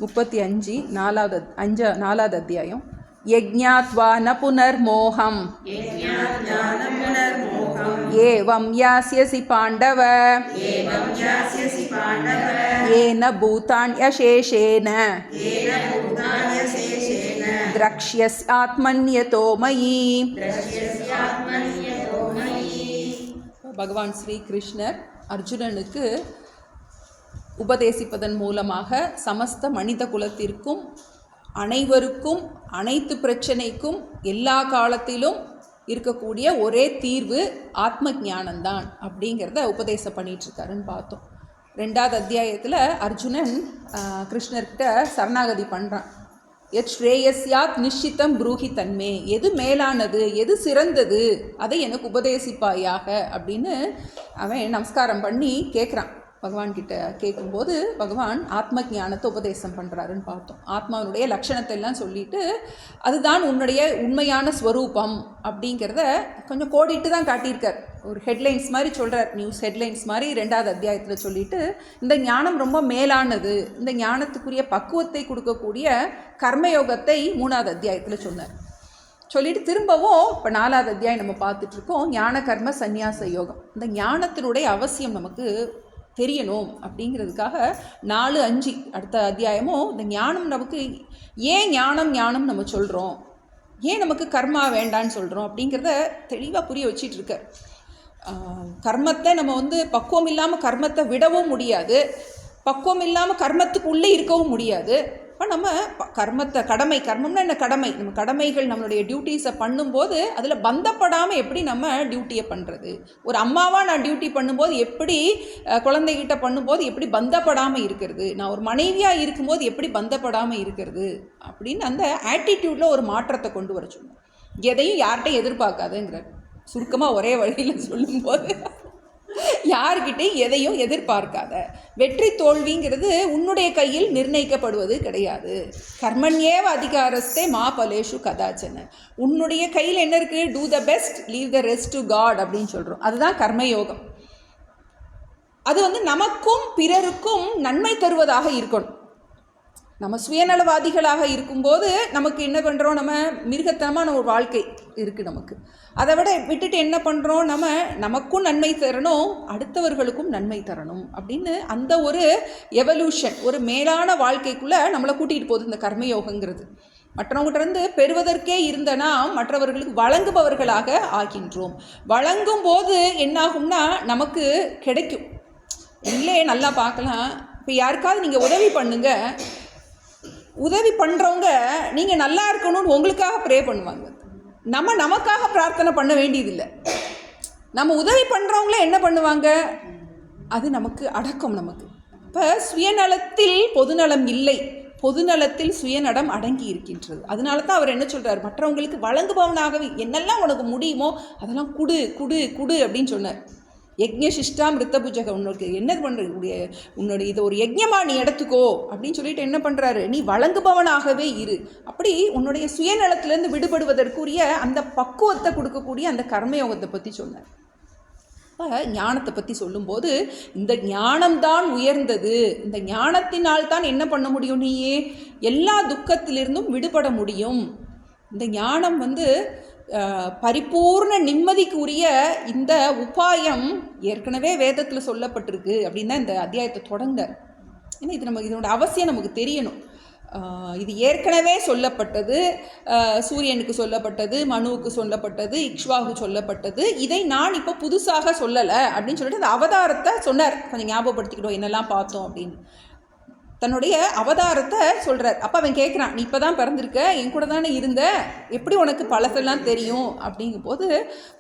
35 4வது அத்தியாயம். யஜ்ஞாத்வா ந புனர்மோகம் ஏவம் யாஸ்யசி பாண்டவ ஏன பூதான்யசேஷேன த்ரக்ஷ்யஸ்யாத்மன்யதோ மயி. பகவான் ஸ்ரீ கிருஷ்ணர் அர்ஜுனனுக்கு உபதேசிப்பதன் மூலமாக சமஸ்த மனித குலத்திற்கும் அனைவருக்கும் அனைத்து பிரச்சனைக்கும் எல்லா காலத்திலும் இருக்கக்கூடிய ஒரே தீர்வு ஆத்ம ஞானம்தான் அப்படிங்கிறத உபதேசம் பண்ணிகிட்ருக்காருன்னு பார்த்தோம். 2வது அத்தியாயத்தில் அர்ஜுனன் கிருஷ்ணர்கிட்ட சரணாகதி பண்ணுறான். எத் ஸ்ரேயஸ்யாத் நிஷ்சித்தம் ப்ரூஹி தன்மே, எது மேலானது எது சிறந்தது அதை எனக்கு உபதேசிப்பாயாக அப்படின்னு அவன் நமஸ்காரம் பண்ணி கேட்குறான். பகவான்கிட்ட கேட்கும்போது பகவான் ஆத்ம ஞானத்தை உபதேசம் பண்ணுறாருன்னு பார்த்தோம். ஆத்மாவுடைய லட்சணத்தை எல்லாம் சொல்லிவிட்டு அதுதான் உன்னுடைய உண்மையான ஸ்வரூபம் அப்படிங்கிறத கொஞ்சம் கோடிட்டு தான் காட்டியிருக்கார். ஒரு ஹெட்லைன்ஸ் மாதிரி சொல்கிறார், நியூஸ் ஹெட்லைன்ஸ் மாதிரி 2வது அத்தியாயத்தில் சொல்லிவிட்டு இந்த ஞானம் ரொம்ப மேலானது, இந்த ஞானத்துக்குரிய பக்குவத்தை கொடுக்கக்கூடிய கர்மயோகத்தை 3வது அத்தியாயத்தில் சொன்னார். சொல்லிட்டு திரும்பவும் இப்போ 4வது அத்தியாயம் நம்ம பார்த்துட்ருக்கோம், ஞான கர்ம சந்நியாச யோகம். இந்த ஞானத்தினுடைய அவசியம் நமக்கு தெரியணும் அப்படிங்கிறதுக்காக 4, 5 அடுத்த அத்தியாயமும் இந்த ஞானம் நமக்கு ஏன் ஞானம் நம்ம சொல்கிறோம், ஏன் நமக்கு கர்மா வேண்டான்னு சொல்கிறோம் அப்படிங்கிறத தெளிவாக புரிய வச்சிட்டு இருக்கார். கர்மத்தை நம்ம பக்குவம் இல்லாமல் கர்மத்தை விடவும் முடியாது, பக்குவம் இல்லாமல் கர்மத்துக்கு உள்ளே இருக்கவும் முடியாது. இப்போ நம்ம கர்மம்னா என்ன, நம்ம கடமைகள் நம்மளுடைய டியூட்டிஸை பண்ணும்போது அதில் பந்தப்படாமல் எப்படி நம்ம டியூட்டியை பண்ணுறது, ஒரு அம்மாவாக நான் டியூட்டி பண்ணும்போது எப்படி குழந்தைகிட்ட பண்ணும்போது எப்படி பந்தப்படாமல் இருக்கிறது, நான் ஒரு மனைவியாக இருக்கும்போது எப்படி பந்தப்படாமல் இருக்கிறது அப்படின்னு அந்த ஆட்டிடியூடில் ஒரு மாற்றத்தை கொண்டு வர சொன்னோம். எதையும் யார்கிட்டையும் எதிர்பார்க்காதுங்கிறார். சுருக்கமாக ஒரே வழியில் சொல்லும்போது யார்கிட்டையும் எதையும் எதிர்பார்க்காத, வெற்றி தோல்விங்கிறது உன்னுடைய கையில் நிர்ணயிக்கப்படுவது கிடையாது. கர்மண்யேவ அதிகாரஸ்தே மா பலேஷு கதாச்சன, உன்னுடைய கையில் என்ன இருக்குது, do the best leave the rest to God அப்படின்னு சொல்கிறோம். அதுதான் கர்மயோகம். அது நமக்கும் பிறருக்கும் நன்மை தருவதாக இருக்கணும். நம்ம சுயநலவாதிகளாக இருக்கும்போது நமக்கு என்ன பண்ணுறோம், நம்ம மிருகத்தனமான ஒரு வாழ்க்கை இருக்குது நமக்கு. அதை விட்டுட்டு என்ன பண்ணுறோம், நமக்கும் நன்மை தரணும், அடுத்தவர்களுக்கும் நன்மை தரணும் அப்படின்னு அந்த ஒரு எவல்யூஷன், ஒரு மேலான வாழ்க்கைக்குள்ளே நம்மளை கூட்டிகிட்டு போகுது இந்த கர்மயோகங்கிறது. மற்றவங்கிட்ட பெறுவதற்கே இருந்தனா மற்றவர்களுக்கு வழங்குபவர்களாக ஆகின்றோம். வழங்கும் போது என்னாகும்னா நமக்கு கிடைக்கும். இல்லையே நல்லா பார்க்கலாம். இப்போ யாருக்காவது நீங்கள் உதவி பண்ணுங்க, உதவி பண்ணுறவங்க நீங்கள் நல்லா இருக்கணும்னு உங்களுக்காக ப்ரே பண்ணுவாங்க. நமக்காக பிரார்த்தனை பண்ண வேண்டியதில்லை. நம்ம உதவி பண்ணுறவங்களே என்ன பண்ணுவாங்க, அது நமக்கு அடக்கம். நமக்கு இப்போ சுயநலத்தில் பொதுநலம் இல்லை, பொதுநலத்தில் சுயநலம் அடங்கி இருக்கின்றது. அதனால தான் அவர் என்ன சொல்கிறார், மற்றவங்களுக்கு வழங்குபவனாகவே என்னெல்லாம் உனக்கு முடியுமோ அதெல்லாம் குடு அப்படின்னு சொன்னார். யஜ்ஞசிஷ்டா மிருத்தபுஜக, உனக்கு என்ன பண்ணுறக்கூடிய உன்னுடைய இதை ஒரு யஜ்ஞமாக நீ எடுத்துக்கோ அப்படின்னு சொல்லிட்டு என்ன பண்ணுறாரு, நீ வழங்குபவனாகவே இரு. அப்படி உன்னுடைய சுயநலத்திலேருந்து விடுபடுவதற்குரிய அந்த பக்குவத்தை கொடுக்கக்கூடிய அந்த கர்மயோகத்தை பற்றி சொன்னார். ஞானத்தை பற்றி சொல்லும்போது இந்த ஞானம்தான் உயர்ந்தது, இந்த ஞானத்தினால் தான் என்ன பண்ண முடியும், நீயே எல்லா துக்கத்திலிருந்தும் விடுபட முடியும். இந்த ஞானம் பரிபூர்ண நிம்மதிக்கு உரிய இந்த உபாயம் ஏற்கனவே வேதத்தில் சொல்லப்பட்டிருக்கு அப்படின்னு தான் இந்த அத்தியாயத்தை தொடங்க. ஏன்னா இதனோட அவசியம் நமக்கு தெரியணும். இது ஏற்கனவே சொல்லப்பட்டது, சூரியனுக்கு சொல்லப்பட்டது, மனுவுக்கு சொல்லப்பட்டது, இக்ஷ்வாவுக்கு சொல்லப்பட்டது. இதை நான் இப்போ புதுசாக சொல்லலை அப்படின்னு சொல்லிட்டு அந்த அவதாரத்தை சொன்னார். கொஞ்சம் ஞாபகப்படுத்திக்கிட்டோம் என்னெல்லாம் பார்த்தோம் அப்படின்னு தன்னுடைய அவதாரத்தை சொல்கிறார். அப்போ அவன் கேட்குறான், நீ இப்போ தான் பிறந்திருக்க, என் கூட தானே இருந்த, எப்படி உனக்கு பழசெல்லாம் தெரியும் அப்படிங்கும்போது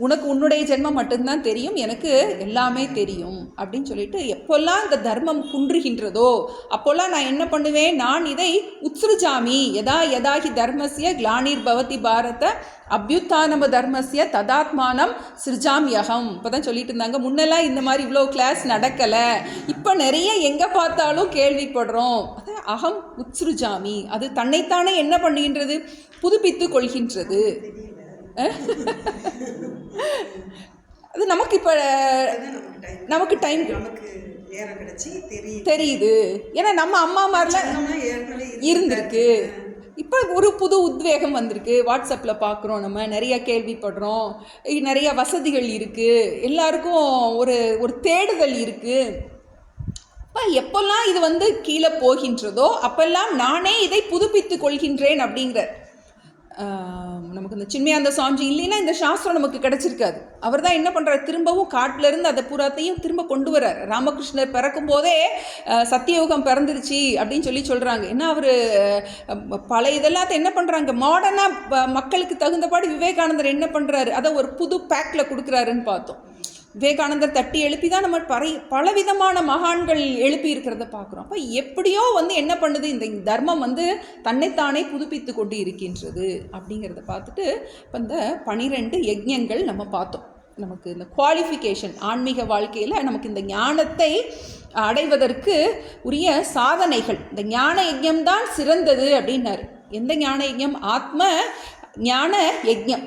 உனக்கு உன்னுடைய ஜென்மம் மட்டும்தான் தெரியும், எனக்கு எல்லாமே தெரியும் அப்படின்னு சொல்லிட்டு எப்போல்லாம் இந்த தர்மம் குன்றுகின்றதோ அப்போல்லாம் நான் என்ன பண்ணுவேன், நான் இதை உத்ஸ்ருஜாமி யதாஹி தர்மஸ்ய கிளானிர் பவதி பாரத அபியுத்தானம தர்மஸ்ய ததாத்மானம் சிருஜாமியகம். இப்போ தான் சொல்லிட்டு இருந்தாங்க, முன்னெல்லாம் இந்த மாதிரி இவ்வளோ கிளாஸ் நடக்கலை, இப்போ நிறைய எங்கே பார்த்தாலும் கேள்விப்படுறோம். அது அகம் உத்ஸ்ருஜாமி, அது தன்னைத்தானே என்ன பண்ணுகின்றது, புதுப்பித்து கொள்கின்றது. அது நமக்கு இப்போ நமக்கு டைம் தெரியுது. ஏன்னா நம்ம அம்மா மாதிரிலாம் இருந்திருக்கு. இப்போ ஒரு புது உத்வேகம் வந்திருக்கு. வாட்ஸ்அப்பில் பார்க்குறோம், நம்ம நிறைய கேள்விப்படுறோம், நிறைய வசதிகள் இருக்குது, எல்லாருக்கும் ஒரு ஒரு தேடுதல் இருக்குது. இப்போ எப்பெல்லாம் இது வந்து கீழே போகின்றதோ அப்பெல்லாம் நானே இதை புதுப்பித்து கொள்கின்றேன் அப்படிங்கிற நமக்கு இந்த சின்மயானந்த சுவாமிஜி இல்லைன்னா இந்த சாஸ்திரம் நமக்கு கிடச்சிருக்காது. அவர் தான் என்ன பண்ணுறாரு, திரும்பவும் காட்டிலேருந்து அதை பூராத்தையும் திரும்ப கொண்டு வர்றார். ராமகிருஷ்ணர் பிறக்கும் போதே சத்தியயுகம் பிறந்துருச்சு அப்படின்னு சொல்கிறாங்க. ஏன்னா அவர் பழைய இதெல்லாத்தையும் என்ன பண்ணுறாங்க, மாடர்னாக மக்களுக்கு தகுந்தபாடு விவேகானந்தர் என்ன பண்ணுறாரு, அதை ஒரு புது பேக்கில் கொடுக்குறாருன்னு பார்த்தோம். விவேகானந்தர் தட்டி எழுப்பி தான் நம்ம பலவிதமான மகான்கள் எழுப்பி இருக்கிறத பார்க்குறோம். அப்போ எப்படியோ வந்து என்ன பண்ணுது, இந்த தர்மம் வந்து தன்னைத்தானே புதுப்பித்து கொண்டு இருக்கின்றது அப்படிங்கிறத பார்த்துட்டு இப்போ இந்த 12 யஜ்ஞங்கள் நம்ம பார்த்தோம். நமக்கு இந்த குவாலிஃபிகேஷன் ஆன்மீக வாழ்க்கையில் நமக்கு இந்த ஞானத்தை அடைவதற்கு உரிய சாதனைகள், இந்த ஞான யஜ்ஞம்தான் சிறந்தது அப்படின்னாரு. எந்த ஞான யஜ்ஞம்? ஆத்ம ஞான யஜ்ஞம்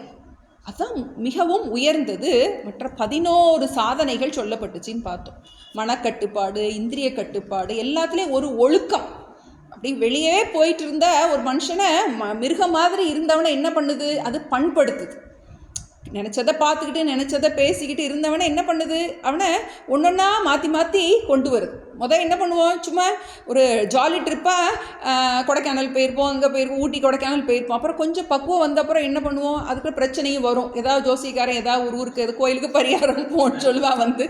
அதுதான் மிகவும் உயர்ந்தது. மற்ற 11 சாதனைகள் சொல்லப்பட்டுச்சின்னு பார்த்தோம். மனக்கட்டுப்பாடு, இந்திரிய கட்டுப்பாடு, எல்லாத்துலேயும் ஒரு ஒழுக்கம். அப்படி வெளியே போயிட்டு இருந்த ஒரு மனுஷனை மிருகம் மாதிரி இருந்தவனை என்ன பண்ணுது, அது பண்படுத்துது. நினச்சதை பார்த்துக்கிட்டு நினச்சதை பேசிக்கிட்டு இருந்தவனை என்ன பண்ணுது, அவனை ஒன்றொன்னா மாற்றி மாற்றி கொண்டு வருது. என்ன பண்ணுவோம், சும்மா ஒரு ஜாலி ட்ரிப்பாக கொடைக்கானல் போயிருப்போம், அங்கே போயிருப்போம், ஊட்டி கொடைக்கானல் போயிருப்போம். அப்புறம் கொஞ்சம் பக்குவம் வந்த அப்புறம் என்ன பண்ணுவோம், அதுக்கு பிரச்சனையும் வரும். ஏதாவது ஜோசிக்காரன் ஏதாவது ஒரு ஊருக்கு எது கோயிலுக்கு பரிகாரம் போன்னு சொல்லுவா, வந்து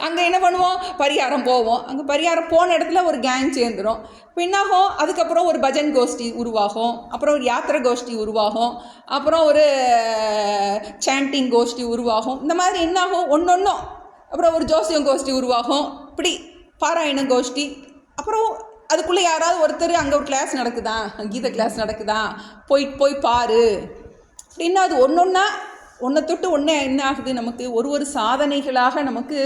அங்கே என்ன பண்ணுவோம், பரிகாரம் போவோம். அங்கே பரிகாரம் போன இடத்துல ஒரு கேங் சேர்ந்துடும். பின்னாகும் அதுக்கப்புறம் ஒரு பஜன் கோஷ்டி உருவாகும், அப்புறம் ஒரு யாத்திரை கோஷ்டி உருவாகும், அப்புறம் ஒரு சாண்டிங் கோஷ்டி உருவாகும். இந்த மாதிரி என்னாகும், ஒன்றொன்றும். அப்புறம் ஒரு ஜோசியம் கோஷ்டி உருவாகும், இப்படி பாராயண கோஷ்டி. அப்புறம் அதுக்குள்ளே யாராவது ஒருத்தர் அங்கே ஒரு கிளாஸ் நடக்குதா, கீத கிளாஸ் நடக்குதா, போய் பாரு அப்படின்னா அது ஒன்றொன்னா ஒன்றை தொட்டு ஒன்றே என்ன ஆகுது, நமக்கு ஒரு சாதனைகளாக நமக்கு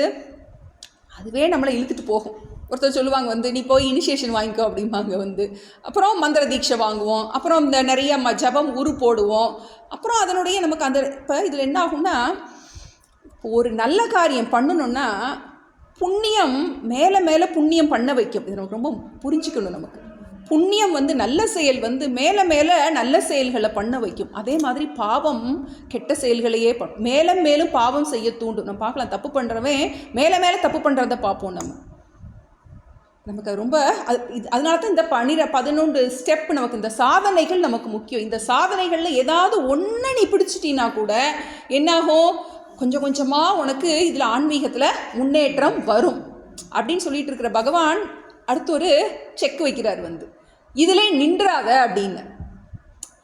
அதுவே நம்மளை இழுத்துட்டு போகும். ஒருத்தர் சொல்லுவாங்க வந்து நீ போய் இனிஷியேஷன் வாங்கிக்கோ அப்படிம்பாங்க வந்து. அப்புறம் மந்திர தீட்சை வாங்குவோம், அப்புறம் இந்த நிறைய ஜபம் உரு போடுவோம். அப்புறம் அதனுடைய நமக்கு அந்த இப்போ இதில் என்ன ஆகும்னா, ஒரு நல்ல காரியம் பண்ணணுன்னா புண்ணியம் மேலே மேலே புண்ணியம் பண்ண வைக்கும். இது நமக்கு ரொம்ப புரிஞ்சுக்கணும். நமக்கு புண்ணியம் வந்து நல்ல செயல் வந்து மேலே மேலே நல்ல செயல்களை பண்ண வைக்கும். அதே மாதிரி பாவம் கெட்ட செயல்களையே மேலும் மேலும் பாவம் செய்ய தூண்டும். நம்ம பார்க்கலாம், தப்பு பண்ணுறவன் மேலே மேலே தப்பு பண்ணுறத பார்ப்போம். நமக்கு ரொம்ப அதனால தான் இந்த 11 ஸ்டெப் நமக்கு இந்த சாதனைகள் நமக்கு முக்கியம். இந்த சாதனைகளில் ஏதாவது ஒன்று நீ பிடிச்சிட்டினா கூட என்னாகும், கொஞ்சம் கொஞ்சமாக உனக்கு இதில் ஆன்மீகத்தில் முன்னேற்றம் வரும் அப்படின்னு சொல்லிட்டு இருக்கிற பகவான் அடுத்து ஒரு செக் வைக்கிறார் வந்து, இதிலே நின்றாத அப்படின்னு.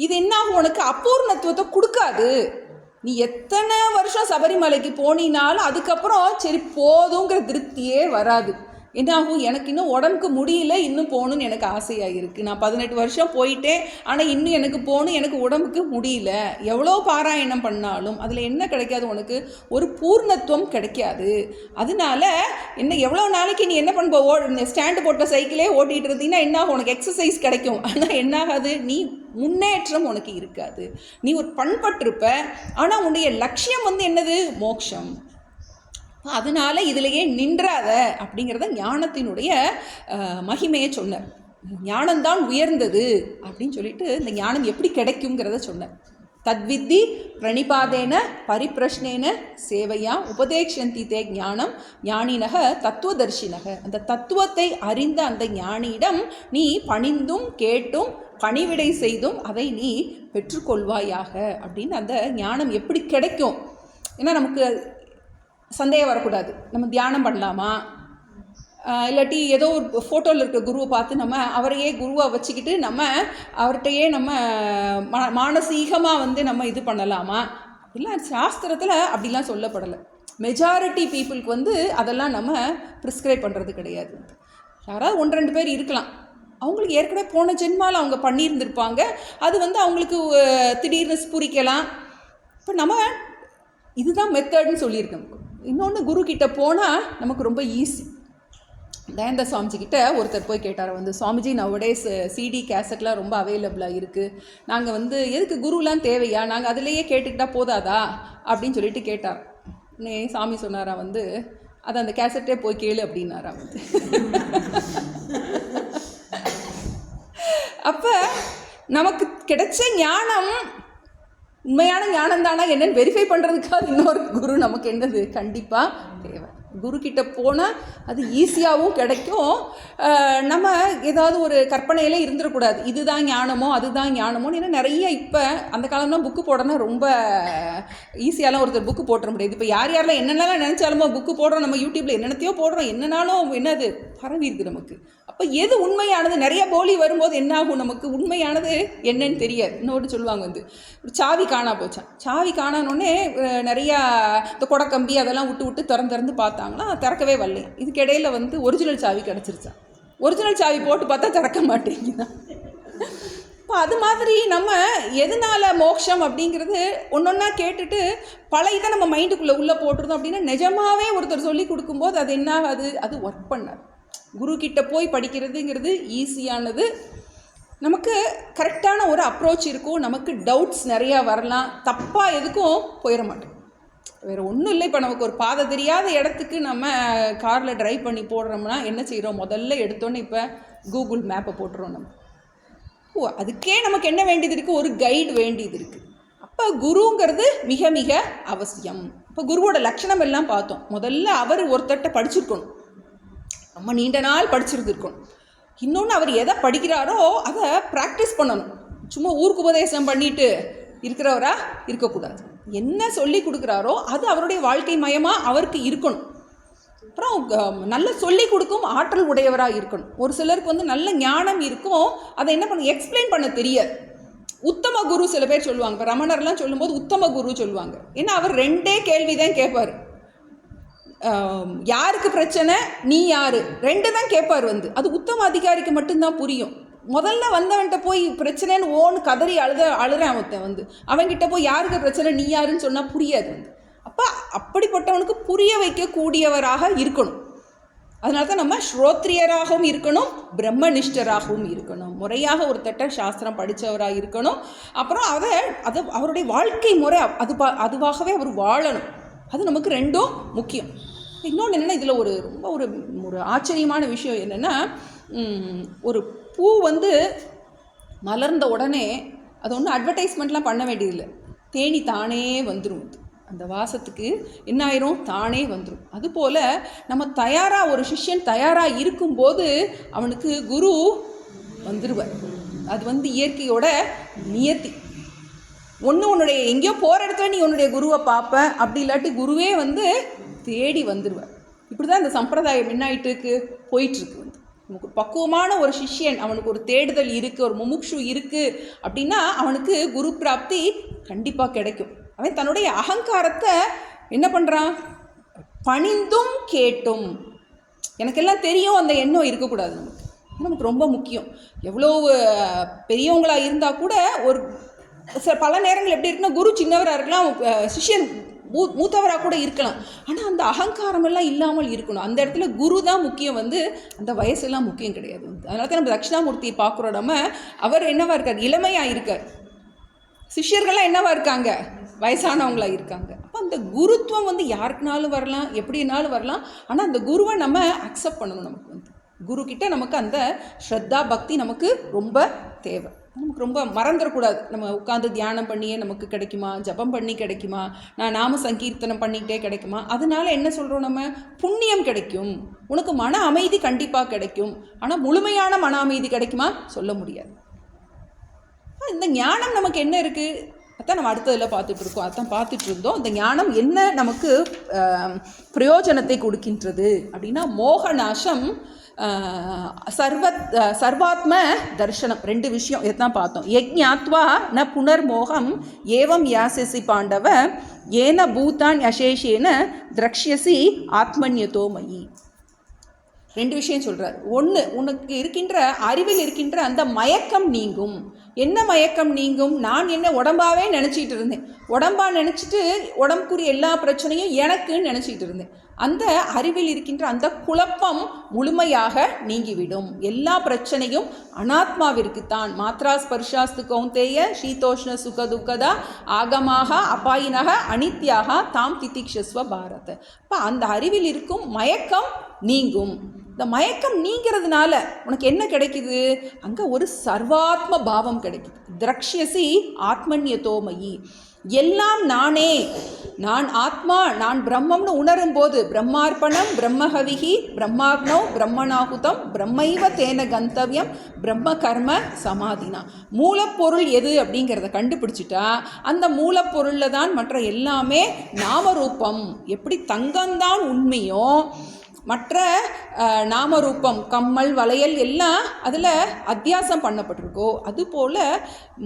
இது என்னாகும், உனக்கு அபூர்ணத்துவத்தை கொடுக்காது. நீ எத்தனை வருஷம் சபரிமலைக்கு போனினாலும் அதுக்கப்புறம் சரி போதுங்கிற திருப்தியே வராது. என்னாகும், எனக்கு இன்னும் உடம்புக்கு முடியல, இன்னும் போகணுன்னு எனக்கு ஆசையாக இருக்குது. நான் 18 வருஷம் போயிட்டேன், ஆனால் இன்னும் எனக்கு போகணும், எனக்கு உடம்புக்கு முடியல. எவ்வளோ பாராயணம் பண்ணாலும் அதில் என்ன கிடைக்காது, உனக்கு ஒரு பூர்ணத்துவம் கிடைக்காது. அதனால என்ன, எவ்வளோ நாளைக்கு நீ என்ன பண்ணுவ, ஸ்டாண்டு போட்ட சைக்கிளே ஓட்டிகிட்டு இருந்தீங்கன்னா என்னாகும், உனக்கு எக்ஸசைஸ் கிடைக்கும், ஆனால் என்னாகாது, நீ முன்னேற்றம் உனக்கு இருக்காது. நீ ஒரு பண்பட்டிருப்ப, ஆனால் உன்னுடைய லட்சியம் வந்து என்னது, மோட்சம். அதனால் இதிலேயே நின்றாத அப்படிங்கிறத ஞானத்தினுடைய மகிமையை சொன்னார். ஞானம்தான் உயர்ந்தது அப்படின்னு சொல்லிட்டு இந்த ஞானம் எப்படி கிடைக்குங்கிறத சொன்னார். தத்வித்தி பிரணிபாதேன பரிப்பிரஷ்னேன சேவையா உபதேக்ஷந்தி தே ஞானம் ஞானினக தத்துவதர்ஷினக. அந்த தத்துவத்தை அறிந்த அந்த ஞானியிடம் நீ பணிந்தும் கேட்டும் பணிவிடை செய்தும் அதை நீ பெற்றுக்கொள்வாயாக அப்படின்னு. அந்த ஞானம் எப்படி கிடைக்கும், ஏன்னா நமக்கு சந்தேகம் வரக்கூடாது. நம்ம தியானம் பண்ணலாமா, இல்லாட்டி ஏதோ ஒரு ஃபோட்டோவில் இருக்க குருவை பார்த்து நம்ம அவரையே குருவாக வச்சுக்கிட்டு நம்ம அவர்கிட்டையே நம்ம மானசீகமாக வந்து நம்ம இது பண்ணலாமா அப்படிலாம் சாஸ்திரத்தில் அப்படிலாம் சொல்லப்படலை. மெஜாரிட்டி பீப்புளுக்கு வந்து அதெல்லாம் நம்ம ப்ரிஸ்கிரைப் பண்ணுறது கிடையாது. யாராவது 1-2 பேர் இருக்கலாம், அவங்களுக்கு ஏற்கனவே போன ஜென்மாவில் அவங்க பண்ணியிருந்திருப்பாங்க, அது வந்து அவங்களுக்கு திடீர்னு ஸ்புரிக்கலாம். இப்போ நம்ம இதுதான் மெத்தட்னு சொல்லியிருக்கோம். இன்னொன்று, குரு கிட்ட போனால் நமக்கு ரொம்ப ஈஸி. தயானந்த சுவாமிஜிக்கிட்ட ஒருத்தர் போய் கேட்டார் வந்து, சுவாமிஜி நவடேஸ் சிடி கேசட்லாம் ரொம்ப அவைலபிளாக இருக்குது, நாங்கள் வந்து எதுக்கு குருலாம் தேவையா, நாங்கள் அதிலேயே கேட்டுக்கிட்டால் போதாதா அப்படின்னு சொல்லிட்டு கேட்டார். சாமி சொன்னாரா வந்து, அதை அந்த கேசட்டே போய் கேளு அப்படின்னாரா வந்து. அப்போ நமக்கு கிடைச்ச ஞானம் உண்மையான ஞானம் தானா என்னன்னு வெரிஃபை பண்ணுறதுக்காக இன்னொரு குரு நமக்கு என்னது கண்டிப்பாக தேவை. குருக்கிட்ட போனால் அது ஈஸியாகவும் கிடைக்கும். நம்ம ஏதாவது ஒரு கற்பனையிலே இருந்துடக்கூடாது, இதுதான் ஞானமோ அதுதான் ஞானமோன்னு. ஏன்னா நிறைய இப்போ அந்த காலம்லாம் புக்கு போடணும் ரொம்ப ஈஸியாலாம் ஒருத்தர் புக்கு போட்டுற முடியாது. இப்போ யாரெல்லாம் என்னென்னலாம் நினச்சாலுமோ புக்கு போடுறோம், நம்ம யூடியூப்பில் என்னென்னத்தையோ போடுறோம், என்னன்னாலும் என்னது பரவி இருக்குது நமக்கு. அப்போ எது உண்மையானது? நிறைய போலி வரும்போது என்ன ஆகும், நமக்கு உண்மையானது என்னன்னு தெரியாது. இன்னொன்று சொல்லுவாங்க ஒரு சாவி காணா போச்சான். சாவி காணானோடனே நிறையா இந்த கொடக்கம்பி அதெல்லாம் விட்டு திறந்து பார்த்தாங்கன்னா திறக்கவே வரலையா. இதுக்கு இடையில ஒரிஜினல் சாவி கிடச்சிருச்சான். ஒரிஜினல் சாவி போட்டு பார்த்தா திறக்க மாட்டேங்குதான். இப்போ அது மாதிரி நம்ம எதனால மோட்சம் அப்படிங்கிறது ஒன்றொன்னா கேட்டுட்டு பழையதை நம்ம மைண்டுக்குள்ளே உள்ளே போட்டுருந்தோம் அப்படின்னா நிஜமாகவே ஒருத்தர் சொல்லி கொடுக்கும்போது அது என்ன ஆகாது, அது ஒர்க் பண்ணாது. குருக்கிட்ட போய் படிக்கிறதுங்கிறது ஈஸியானது. நமக்கு கரெக்டான ஒரு அப்ரோச் இருக்கும், நமக்கு டவுட்ஸ் நிறையா வரலாம், தப்பாக எதுக்கும் போயிட மாட்டோம். வேறு ஒன்றும் இல்லை. இப்போ நமக்கு ஒரு பாதை தெரியாத இடத்துக்கு நம்ம காரில் ட்ரைவ் பண்ணி போடுறோம்னா என்ன செய்கிறோம், முதல்ல எடுத்தோன்னே இப்போ கூகுள் மேப்பை போட்டுறோம் நம்ம. அதுக்கே நமக்கு என்ன வேண்டியது இருக்குது, ஒரு கைடு வேண்டியது இருக்குது. அப்போ குருங்கிறது மிக மிக அவசியம். இப்போ குருவோட லட்சணம் எல்லாம் பார்த்தோம். முதல்ல அவர் ஒருத்தட்ட படிச்சிருக்கணும், ரொம்ப நீண்ட நாள் படிச்சிருந்துருக்கணும். இன்னொன்று அவர் எதை படிக்கிறாரோ அதை ப்ராக்டிஸ் பண்ணணும். சும்மா ஊருக்கு உபதேசம் பண்ணிட்டு இருக்கிறவரா இருக்கக்கூடாது. என்ன சொல்லி கொடுக்குறாரோ அது அவருடைய வாழ்க்கை மயமாக அவருக்கு இருக்கணும். அப்புறம் நல்ல சொல்லி கொடுக்கும் ஆற்றல் உடையவராக இருக்கணும். ஒரு சிலருக்கு நல்ல ஞானம் இருக்கும், அதை என்ன பண்ண எக்ஸ்பிளைன் பண்ண தெரியாது. உத்தம குரு சில பேர் சொல்லுவாங்க. இப்போ ரமணர்லாம் சொல்லும்போது உத்தம குரு சொல்லுவாங்க. ஏன்னா அவர் 2 கேள்வி தான் கேட்பார். யாருக்கு பிரச்சனை, நீ யாரு, 2 தான் கேட்பார். அது உத்தம அதிகாரிக்கு மட்டும்தான் புரியும். முதல்ல வந்தவன்கிட்ட போய் பிரச்சனைன்னு ஓன்னு கதறி அழுறேன் அவன் அவன்கிட்ட போய் யாருக்கு பிரச்சனை நீ யாருன்னு சொன்னால் புரியாது. அப்போ அப்படிப்பட்டவனுக்கு புரிய வைக்கக்கூடியவராக இருக்கணும். அதனால தான் நம்ம ஸ்ரோத்ரியராகவும் இருக்கணும், பிரம்மனிஷ்டராகவும் இருக்கணும், முறையாக ஒருத்தட்ட சாஸ்திரம் படித்தவராக இருக்கணும். அப்புறம் அதை அவருடைய வாழ்க்கை முறை அதுவாகவே அவர் வாழணும். அது நமக்கு 2ம் முக்கியம். இன்னொன்று என்னென்னா, இதில் ரொம்ப ஒரு ஆச்சரியமான விஷயம் என்னென்னா, ஒரு பூ மலர்ந்த உடனே அது ஒன்றும் அட்வர்டைஸ்மெண்ட்லாம் பண்ண வேண்டியதில்லை, தேனி தானே வந்துடும். அந்த வாசத்துக்கு என்ன ஆயிரும், தானே வந்துடும். அதுபோல் நம்ம தயாராக, ஒரு சிஷ்யன் தயாராக இருக்கும்போது அவனுக்கு குரு வந்துடுவார். அது இயற்கையோட நியத்தி. உன்னுடைய எங்கேயோ போகிற இடத்துல நீ உன்னுடைய குருவை பார்ப்ப, அப்படி இல்லாட்டி குருவே தேடி வந்துடுவார். இப்படி தான் இந்த சம்பிரதாயம் என்னாயிட்டு இருக்கு, போயிட்டுருக்கு. நமக்கு பக்குவமான ஒரு சிஷ்யன், அவனுக்கு ஒரு தேடுதல் இருக்குது, ஒரு முமுக்ஷு இருக்குது அப்படின்னா அவனுக்கு குரு பிராப்தி கண்டிப்பாக கிடைக்கும். அவன் தன்னுடைய அகங்காரத்தை என்ன பண்ணுறான், பணிந்தும் கேட்டும். எனக்கெல்லாம் தெரியும் அந்த எண்ணம் இருக்கக்கூடாது. நமக்கு ரொம்ப முக்கியம். எவ்வளோ பெரியவங்களாக இருந்தால் கூட ஒரு பல நேரங்கள் எப்படி இருக்குன்னா, குரு சின்னவராக இருக்கலாம், சிஷ்யன் மூத்தவராக கூட இருக்கலாம். ஆனால் அந்த அகங்காரமெல்லாம் இல்லாமல் இருக்கணும். அந்த இடத்துல குரு தான் முக்கியம், அந்த வயசெல்லாம் முக்கியம் கிடையாது. அதனால தான் நம்ம தட்சிணாமூர்த்தியை பார்க்குறோம். நம்ம அவர் என்னவா இருக்கார், இளமையாக இருக்கார். சிஷ்யர்கள்லாம் என்னவா இருக்காங்க, வயசானவங்களாக இருக்காங்க. அப்போ அந்த குருத்துவம் யாருக்குனாலும் வரலாம், எப்படினாலும் வரலாம். ஆனால் அந்த குருவை நம்ம அக்செப்ட் பண்ணணும். நமக்கு குருக்கிட்ட நமக்கு அந்த ஸ்ரத்தா பக்தி நமக்கு ரொம்ப தேவை. நமக்கு ரொம்ப மறந்துடக்கூடாது. நம்ம உட்காந்து தியானம் பண்ணியே நமக்கு கிடைக்குமா, ஜபம் பண்ணி கிடைக்குமா, நான் நாம சங்கீர்த்தனம் பண்ணிக்கிட்டே கிடைக்குமா? அதனால என்ன சொல்கிறோம், நம்ம புண்ணியம் கிடைக்கும், உனக்கு மன அமைதி கண்டிப்பாக கிடைக்கும். ஆனால் முழுமையான மன அமைதி கிடைக்குமா, சொல்ல முடியாது. இந்த ஞானம் நமக்கு என்ன இருக்குது, அதான் நம்ம அடுத்ததில் பார்த்துட்ருக்கோம். அதான் பார்த்துட்டு இருந்தோம். இந்த ஞானம் என்ன நமக்கு பிரயோஜனத்தை கொடுக்கின்றது அப்படின்னா, மோகநாசம், சர்வாத்ம தர்சனம். 2 விஷயம் இதுதான் பார்த்தோம். யஜ்ஞாத்வா ந புனர்மோகம் ஏவம் யாசசி பாண்டவ ஏன பூதான் அசேஷேன திரக்ஷ்யசி ஆத்மன்யதோ மயி. 2 விஷயம் சொல்கிறார். 1, உனக்கு இருக்கின்ற அறிவில் இருக்கின்ற அந்த மயக்கம் நீங்கும். என்ன மயக்கம் நீங்கும், நான் என்ன உடம்பாவே நினச்சிக்கிட்டு இருந்தேன், உடம்பா நினச்சிட்டு உடம்புக்குரிய எல்லா பிரச்சனையும் எனக்குன்னு நினச்சிக்கிட்டு இருந்தேன். அந்த அறிவில் இருக்கின்ற அந்த குழப்பம் முழுமையாக நீங்கிவிடும். எல்லா பிரச்சனையும் அனாத்மாவிற்குத்தான். மாத்ரா ஸ்பர்ஷாஸ்து கௌந்தேய சீதோஷ்ண சுக துக்கதா ஆகமாக அபாயினக அனித்யாக தாம் திதிக்ஷஸ்வ பாரத. இப்போ அந்த அறிவில் இருக்கும் மயக்கம் நீங்கும். இந்த மயக்கம் நீங்கிறதுனால உனக்கு என்ன கிடைக்குது? அங்கே ஒரு சர்வாத்ம பாவம் கிடைக்குது. திரக்ஷசி ஆத்மன்யதோமயி, எல்லாம் நானே, நான் ஆத்மா, நான் பிரம்மம்னு உணரும் போது பிரம்மார்ப்பணம் பிரம்மஹவிகி பிரம்மாக்னோ பிரம்மணாகுதம் பிரம்மைவ தேன கந்தவியம் பிரம்ம கர்ம சமாதினா. மூலப்பொருள் எது அப்படிங்கிறத கண்டுபிடிச்சிட்டா அந்த மூலப்பொருளில் தான் மற்ற எல்லாமே நாமரூபம். எப்படி தங்கம்தான் உண்மையோ மற்ற நாமரூபம் கம்மல் வளையல் எல்லாம் அதில் அத்தியாசம் பண்ணப்பட்டிருக்கோ, அதுபோல்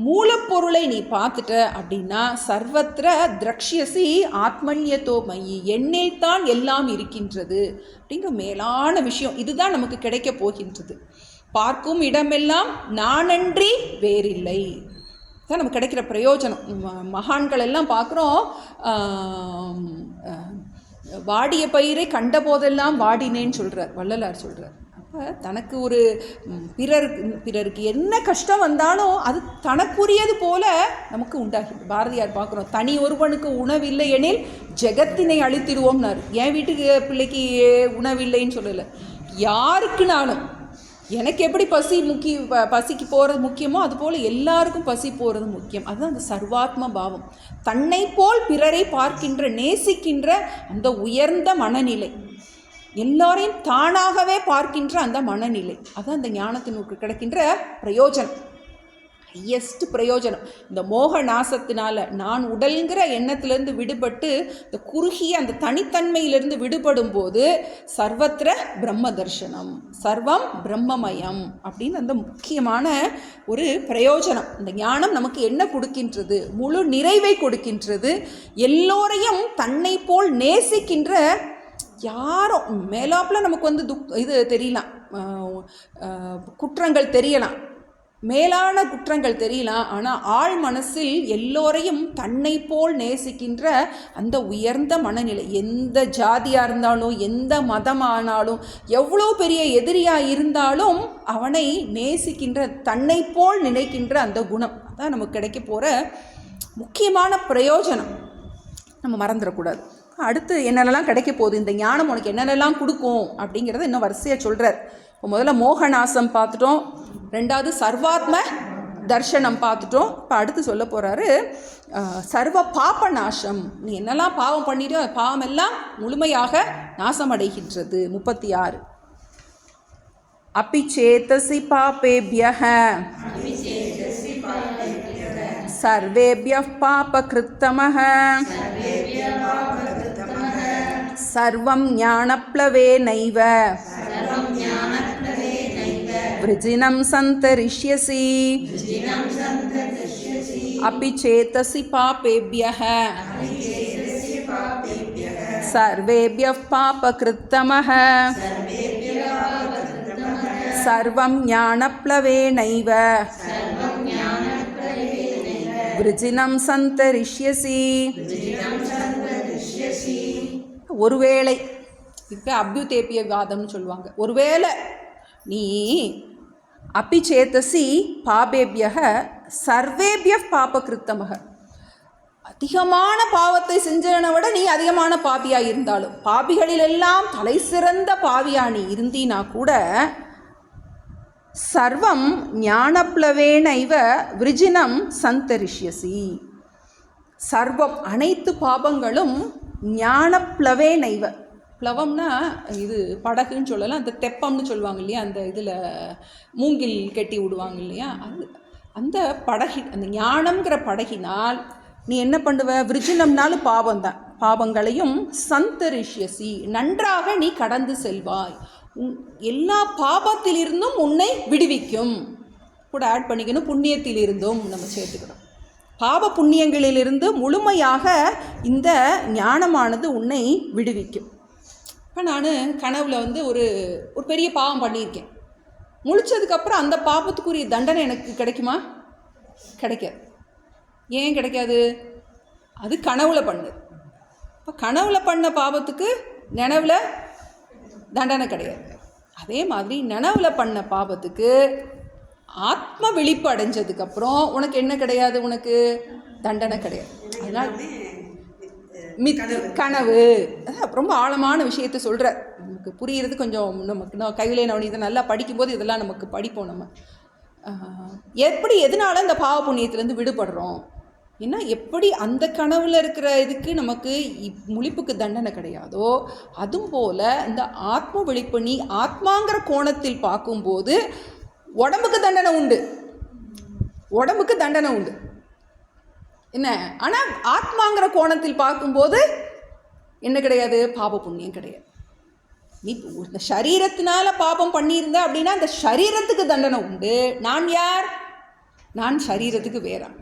மூலப்பொருளை நீ பார்த்துட்ட அப்படின்னா சர்வத்திர திரக்ஷியசி ஆத்மன்யதோமயி, எண்ணில் தான் எல்லாம் இருக்கின்றது அப்படிங்கிற மேலான விஷயம். இதுதான் நமக்கு கிடைக்க போகின்றது. பார்க்கும் இடமெல்லாம் நானன்றி வேறில்லை. தான் நமக்கு கிடைக்கிற பிரயோஜனம். மகான்கள் எல்லாம் பார்க்குறோம், வாடிய பயிரை கண்ட போதெல்லாம் வாடினேன்னு சொல்கிறார் வள்ளலார் சொல்கிறார். அப்போ தனக்கு ஒரு பிறருக்கு என்ன கஷ்டம் வந்தாலும் அது தனக்குரியது போல நமக்கு உண்டாகிறது. பாரதியார் பார்க்குறோம், தனி ஒருவனுக்கு உணவில்லை எனில் ஜெகத்தினை அழித்திடுவோம்னாரு. என் வீட்டுக்கு பிள்ளைக்கு உணவில்லைன்னு சொல்லலை, யாருக்குனாலும் எனக்கு எப்படி பசிக்கு போகிறது முக்கியமோ அதுபோல் எல்லாருக்கும் பசி போகிறது முக்கியம். அதுதான் அந்த சர்வாத்ம பாவம். தன்னை போல் பிறரை பார்க்கின்ற நேசிக்கின்ற அந்த உயர்ந்த மனநிலை, எல்லாரையும் தானாகவே பார்க்கின்ற அந்த மனநிலை, அதுதான் அந்த ஞானத்தினுக்கு கிடைக்கின்ற பிரயோஜனம், ஹையஸ்ட் பிரயோஜனம். இந்த மோக நாசத்தினால நான் உடல்கிற எண்ணத்திலேருந்து விடுபட்டு இந்த குறுகிய அந்த தனித்தன்மையிலிருந்து விடுபடும் போது சர்வத்திர பிரம்ம தர்சனம், சர்வம் பிரம்மமயம் அப்படின்னு அந்த முக்கியமான ஒரு பிரயோஜனம். இந்த ஞானம் நமக்கு என்ன கொடுக்கின்றது? முழு நிறைவை கொடுக்கின்றது. எல்லோரையும் தன்னை போல் நேசிக்கின்ற, யாரும் மேலாப்பில் நமக்கு வந்து இது தெரியலாம், குற்றங்கள் தெரியலாம், மேலான குற்றங்கள் தெரியலாம், ஆனால் ஆழ் மனசில் எல்லோரையும் தன்னை போல் நேசிக்கின்ற அந்த உயர்ந்த மனநிலை. எந்த ஜாதியாக இருந்தாலும் எந்த மதமானாலும் எவ்வளோ பெரிய எதிரியாக இருந்தாலும் அவனை நேசிக்கின்ற, தன்னை போல் நினைக்கின்ற அந்த குணம் அதான் நமக்கு கிடைக்க போகிற முக்கியமான பிரயோஜனம். நம்ம மறந்துடக்கூடாது. அடுத்து என்னென்னலாம் கிடைக்க போகுது, இந்த ஞானம் உனக்கு என்னென்னலாம் கொடுக்கும் அப்படிங்கிறத இன்னும் வரிசையாக சொல்கிறார். இப்போ முதல்ல மோகநாசம் பார்த்துட்டோம், ரெண்டாவது சர்வாத்ம தர்ஷனம் பார்த்துட்டோம். இப்போ அடுத்து சொல்ல போகிறாரு சர்வ பாப நாசம். நீ என்னெல்லாம் பாவம் பண்ணிட்டு பாவம் எல்லாம் முழுமையாக நாசமடைகின்றது. 36 அப்பி சேதசி பாபேபியஹ சர்வேபியः பாபகிருத்தமஹ சர்வம் ஞானப்ளவேனைவ விருஜினம் சந்தரிஷ்யசி அப்பி சேதசி பாபேபியஹ சர்வேபியः பாபகிருத்தமஹ சர்வம் ஞானப்ளவேனைவ விருஜினம் சந்தரிஷ்யசி. ஒருவேளை இப்போ அபியுதேபிய வாதம்னு சொல்லுவாங்க. ஒருவேளை நீ அபிச்சேதசி பாபேபியக சர்வேபிய பாபகிருத்தமக, அதிகமான பாவத்தை செஞ்சவனை விட நீ அதிகமான பாபியாக இருந்தாலும், பாபிகளிலெல்லாம் தலை சிறந்த பாவியாக நீ இருந்தீனா கூட சர்வம் ஞானப்ளவேனைவ விருஜினம் சந்தரிஷ்யசி. சர்வம் அனைத்து பாபங்களும் ஞானப்ளவேனைவ, ப்ளவம்னா இது படகுன்னு சொல்லலாம், அந்த தெப்பம்னு சொல்லுவாங்க இல்லையா, அந்த இதில் மூங்கில் கட்டி விடுவாங்க இல்லையா, அது அந்த படகி, அந்த ஞானம்ங்கிற படகினால் நீ என்ன பண்ணுவ? விருஜினம்னாலும் பாவம்தான், பாவங்களையும் சந்தரிஷ்யசி நன்றாக நீ கடந்து செல்வாய். எல்லா பாபத்திலிருந்தும் உன்னை விடுவிக்கும். கூட ஆட் பண்ணிக்கணும், புண்ணியத்திலிருந்தும் நம்ம சேர்த்துக்கணும். பாவ புண்ணியங்களிலிருந்து முழுமையாக இந்த ஞானமானது உன்னை விடுவிக்கும். இப்போ நான் கனவுல வந்து ஒரு பெரிய பாவம் பண்ணியிருக்கேன். முழிச்சதுக்கப்புறம் அந்த பாவத்துக்குரிய தண்டனை எனக்கு கிடைக்குமா? கிடைக்காது. ஏன் கிடைக்காது? அது கனவுல பண்ணு. இப்போ கனவுல பண்ண பாவத்துக்கு நினைவில் தண்டனை கிடையாது. அதே மாதிரி நினைவுல பண்ண பாவத்துக்கு ஆத்ம விழிப்பு அடைஞ்சதுக்கப்புறம் உனக்கு என்ன கிடையாது? உனக்கு தண்டனை கிடையாது. அதனால் மித்து கனவு ரொம்ப ஆழமான விஷயத்தை சொல்கிறார். நமக்கு புரிகிறது. கொஞ்சம் நமக்கு கைவிலே நவநீதம் நல்லா படிக்கும்போது இதெல்லாம் நமக்கு படிப்போம். நம்ம எப்படி எதனால இந்த பாவ புண்ணியத்துலேருந்து விடுபடுறோம்? ஏன்னா எப்படி அந்த கனவில் இருக்கிற இதுக்கு நமக்கு முழிப்புக்கு தண்டனை கிடையாதோ, அதுவும் போல் இந்த ஆத்ம விழிப்பு நீ ஆத்மாங்கிற கோணத்தில் பார்க்கும்போது உடம்புக்கு தண்டனை உண்டு, உடம்புக்கு தண்டனை உண்டு என்ன. ஆனால் ஆத்மாங்கிற கோணத்தில் பார்க்கும்போது என்ன கிடையாது, பாப புண்ணியம் கிடையாது. நீ இந்த சரீரத்தினால பாபம் பண்ணியிருந்த அப்படின்னா அந்த சரீரத்துக்கு தண்டனை உண்டு. நான் யார்? நான் சரீரத்துக்கு வேறான்.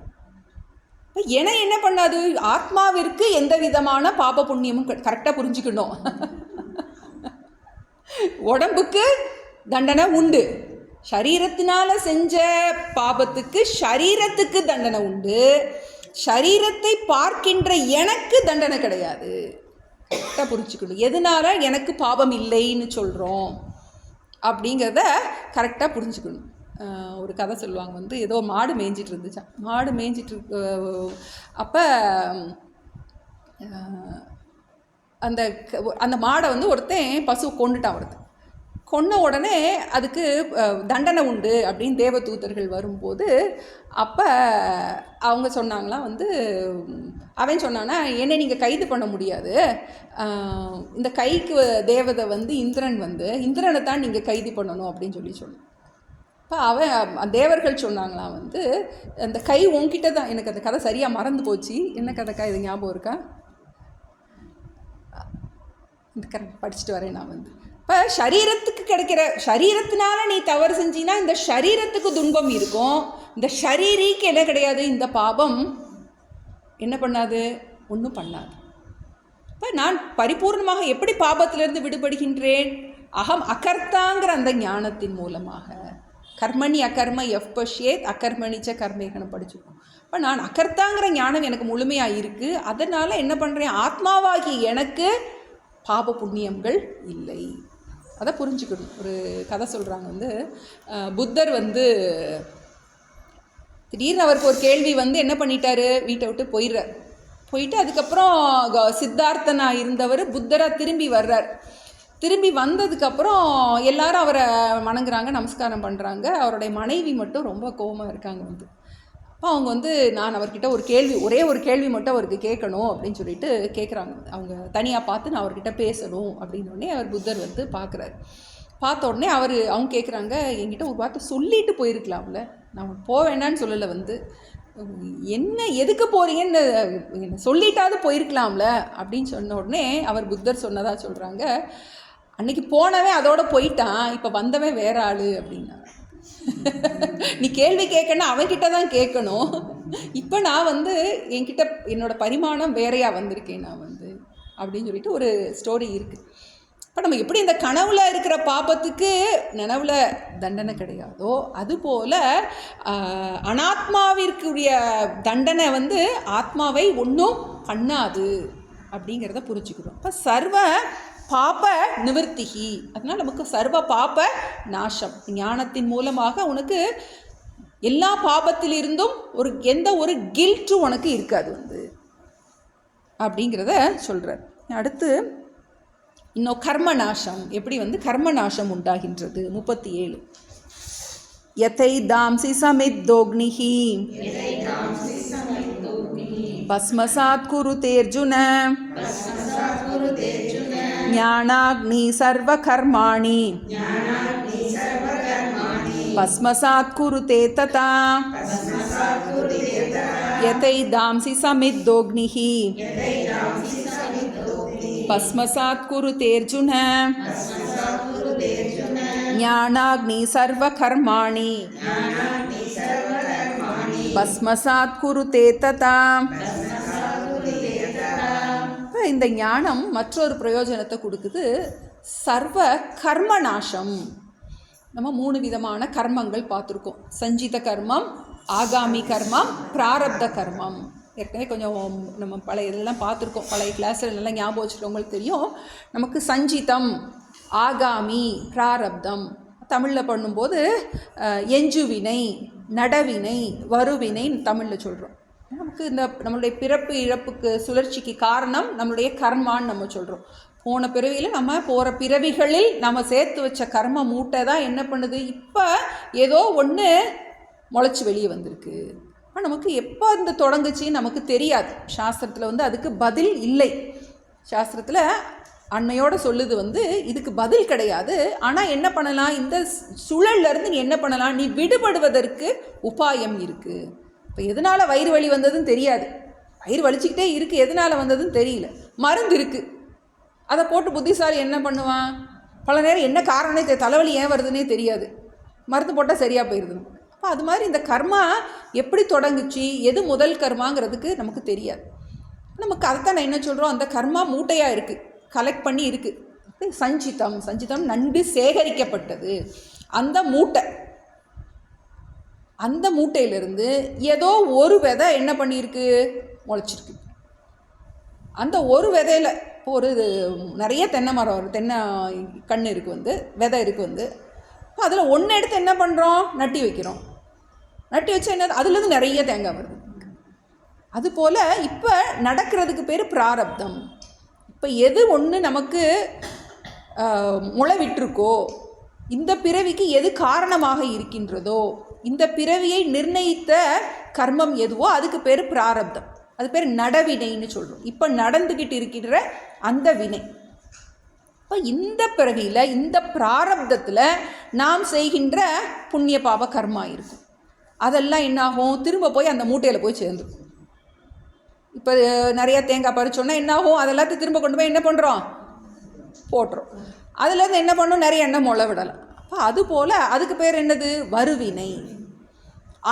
என என்ன பண்ணாது, ஆத்மாவிற்கு எந்த விதமான பாப புண்ணியமும் கரெக்டாக புரிஞ்சுக்கணும். உடம்புக்கு தண்டனை உண்டு, சரீரத்தினால செஞ்ச பாபத்துக்கு சரீரத்துக்கு தண்டனை உண்டு. சரீரத்தை பார்க்கின்ற எனக்கு தண்டனை கிடையாது. கரெக்டாக புரிஞ்சுக்கணும். எதனால எனக்கு பாபம் இல்லைன்னு சொல்கிறோம் அப்படிங்கிறத கரெக்டாக புரிஞ்சுக்கணும். ஒரு கதை சொல்லுவாங்க, ஏதோ மாடு மேய்ஞ்சிட்டு இருந்துச்சான். மாடு மேய்ஞ்சிட்டு அப்போ அந்த மாடை ஒருத்தன் பசு கொண்டுட்டான். ஒருத்தன் கொன்ன உடனே அதுக்கு தண்டனை உண்டு அப்படின்னு தேவதூதர்கள் வரும்போது அப்போ அவங்க சொன்னாங்களாம், அவன் சொன்னான்னா, என்ன நீங்கள் கைது பண்ண முடியாது, இந்த கைக்கு தேவதை இந்திரனை தான் நீங்கள் கைது பண்ணணும் அப்படின்னு சொன்னான். இப்போ அவன் தேவர்கள் சொன்னாங்களாம், அந்த கை உன்கிட்ட தான். எனக்கு அந்த கதை சரியாக மறந்து போச்சு. என்ன கதைக்கா இது ஞாபகம் இருக்கா? இந்த கரெக்ட் படிச்சுட்டு வரேன் நான். இப்போ சரீரத்துக்கு கிடைக்கிற, சரீரத்தினால நீ தவறு செஞ்சின்னா இந்த சரீரத்துக்கு துன்பம் இருக்கும். இந்த ஷரீரிக்கு என்ன கிடையாது, இந்த பாபம் என்ன பண்ணாது, ஒன்றும் பண்ணாது. இப்போ நான் பரிபூர்ணமாக எப்படி பாபத்திலிருந்து விடுபடுகின்றேன்? அகம் அகர்த்தாங்கிற அந்த ஞானத்தின் மூலமாக. கர்மணி அகர்ம எஃப் பஷ்யேத் அகர்மணிச்ச கர்மேகனம் படிச்சுக்கோம். இப்போ நான் அகர்த்தாங்கிற ஞானம் எனக்கு முழுமையாக இருக்குது. அதனால் என்ன பண்ணுறேன், ஆத்மாவாகி எனக்கு பாப புண்ணியங்கள் இல்லை. அதை புரிஞ்சுக்கணும். ஒரு கதை சொல்கிறாங்க, புத்தர் திடீர்னு அவருக்கு ஒரு கேள்வி என்ன பண்ணிட்டாரு, வீட்டை விட்டு போயிட்டு அதுக்கப்புறம் சித்தார்த்தனாக இருந்தவர் புத்தராக திரும்பி வர்றார். திரும்பி வந்ததுக்கப்புறம் எல்லாரும் அவரை வணங்குறாங்க, நமஸ்காரம் பண்ணுறாங்க. அவருடைய மனைவி மட்டும் ரொம்ப கோபமாக இருக்காங்க. அப்போ அவங்க நான் அவர்கிட்ட ஒரே ஒரு கேள்வி மட்டும் அவருக்கு கேட்கணும் அப்படின்னு சொல்லிட்டு கேட்குறாங்க. அவங்க தனியாக பார்த்து நான் அவர்கிட்ட பேசணும் அப்படின்னோடனே அவர் புத்தர் பார்க்குறாரு. பார்த்த உடனே அவங்க கேட்குறாங்க, என்கிட்ட ஒரு வார்த்தை சொல்லிட்டு போயிருக்கலாம்ல, நான் போக வேண்டான்னு சொல்லலை, என்ன எதுக்கு போகிறீங்கன்னு சொல்லிட்டாவது போயிருக்கலாம்ல அப்படின்னு சொன்ன உடனே அவர் புத்தர் சொன்னதாக சொல்கிறாங்க, அன்னைக்கு போனவன் அதோட போயிட்டான், இப்போ வந்தவன் வேற ஆள் அப்படின்னா. நீ கேள்வி கேட்கணும் அவன்கிட்ட தான் கேட்கணும். இப்போ நான் என்கிட்ட என்னோட பரிமாணம் வேறையாக வந்திருக்கேன் நான் அப்படின்னு சொல்லிட்டு ஒரு ஸ்டோரி இருக்குது. இப்போ நம்ம எப்படி இந்த கனவுல இருக்கிற பாபத்துக்கு நனவுல தண்டனை கிடையாதோ, அதுபோல் அனாத்மாவிற்குரிய தண்டனை ஆத்மாவை ஒன்றும் பண்ணாது அப்படிங்கிறத புரிஞ்சுக்கிறோம். இப்போ சர்வ பாப நிவர்த்திகி, அதனால் நமக்கு சர்வ பாப நாசம். ஞானத்தின் மூலமாக உனக்கு எல்லா பாபத்திலிருந்தும் எந்த ஒரு கில்ட்டும் உனக்கு இருக்காது அப்படிங்கிறத சொல்கிறார். அடுத்து இன்னும் கர்மநாசம், எப்படி கர்மநாசம் உண்டாகின்றது. 37 யதை தாம்சி சமித்தோக்னிஹி பஸ்மசாத் குருதேர்ஜுன ஞானாக்னி சர்வ கர்மாணி பஸ்மசாத் குருதே ததா யதை தாம்சி சமித்தோக்னிஹி பஸ்மசாத் குருதேர்ஜுன ஞானாக்னி சர்வ கர்மாணி பஸ்மசாத் குருதே ததா. இந்த ஞானம் மற்றொரு பிரயோஜனத்தை கொடுக்குது, சர்வ கர்மநாசம். நம்ம 3 விதமான கர்மங்கள் பார்த்துருக்கோம். சஞ்சித கர்மம், ஆகாமி கர்மம், பிராரப்த கர்மம். ஏற்கனவே கொஞ்சம் நம்ம பழைய இதெல்லாம் பார்த்துருக்கோம், பழைய கிளாஸில் நல்லா ஞாபகம் வச்சுருக்கவங்களுக்கு தெரியும். நமக்கு சஞ்சிதம், ஆகாமி, பிராரப்தம் தமிழில் பண்ணும்போது எஞ்சுவினை, நடவினை, வருவினை தமிழில் சொல்கிறோம். நமக்கு இந்த நம்மளுடைய பிறப்பு இழப்புக்கு சுழற்சிக்கு காரணம் நம்மளுடைய கர்மான்னு நம்ம சொல்கிறோம். போன பிறவியில் நம்ம போகிற பிறவிகளில் நம்ம சேர்த்து வச்ச கர்ம மூட்டை தான் என்ன பண்ணுது, இப்போ ஏதோ ஒன்று முளைச்சி வெளியே வந்திருக்கு. ஆனால் நமக்கு எப்போ இந்த தொடங்குச்சின்னு நமக்கு தெரியாது. சாஸ்திரத்தில் அதுக்கு பதில் இல்லை. சாஸ்திரத்தில் அண்மையோடு சொல்லுது இதுக்கு பதில் கிடையாது. ஆனால் என்ன பண்ணலாம், இந்த சுழல்லேருந்து நீ என்ன பண்ணலாம், நீ விடுபடுவதற்கு உபாயம் இருக்குது. இப்போ எதனால் வயிறு வலி வந்ததுன்னு தெரியாது, வயிறு வலிச்சிக்கிட்டே இருக்குது, எதனால் வந்ததுன்னு தெரியல, மருந்து இருக்குது, அதை போட்டு புத்திசாலி என்ன பண்ணுவான், பல நேரம் என்ன காரணமே தலைவலி ஏன் வருதுன்னே தெரியாது, மருந்து போட்டால் சரியாக போயிடுது. அப்போ அது மாதிரி இந்த கர்மா எப்படி தொடங்குச்சு, எது முதல் கர்மாங்கிறதுக்கு நமக்கு தெரியாது. நமக்கு அதைத்தான் நான் என்ன சொல்கிறோம், அந்த கர்மா மூட்டையாக இருக்குது, கலெக்ட் பண்ணி இருக்குது. சஞ்சிதம் நன்கு சேகரிக்கப்பட்டது அந்த மூட்டை. அந்த மூட்டையிலிருந்து ஏதோ ஒரு விதை என்ன பண்ணியிருக்கு, முளைச்சிருக்கு. அந்த ஒரு விதையில் ஒரு நிறைய தென்னை மரம், தென்னை கன்று இருக்குது, விதை இருக்குது. அதில் ஒன்று எடுத்து என்ன பண்ணுறோம், நட்டி வைக்கிறோம். நட்டி வச்சா என்ன, அதுலேருந்து நிறைய தேங்காய் வருது. அதுபோல் இப்போ நடக்கிறதுக்கு பேர் பிராரப்தம். இப்போ எது ஒன்று நமக்கு முளை விட்டுருக்கோ, இந்த பிறவிக்கு எது காரணமாக இருக்கின்றதோ, இந்த பிறவியை நிர்ணயித்த கர்மம் எதுவோ அதுக்கு பேர் பிராரப்தம். அது பேர் நடவினைன்னு சொல்கிறோம். இப்போ நடந்துக்கிட்டு இருக்கின்ற அந்த வினை. இப்போ இந்த பிறவியில் இந்த பிராரப்தத்தில் நாம் செய்கின்ற புண்ணிய பாப கர்மா இருக்கும். அதெல்லாம் என்னாகும், திரும்ப போய் அந்த மூட்டையில் போய் சேர்ந்துடும். இப்போ நிறையா தேங்காய் பறிச்சோன்னா என்னாகும், அதெல்லாத்தையும் திரும்ப கொண்டு போய் என்ன பண்ணுறோம், போட்டுரும். அதுலேருந்து என்ன பண்ணோம், நிறைய எண்ணெய் முளை விடலாம். அப்போ அதுபோல் அதுக்கு பேர் என்னது, வருவினை.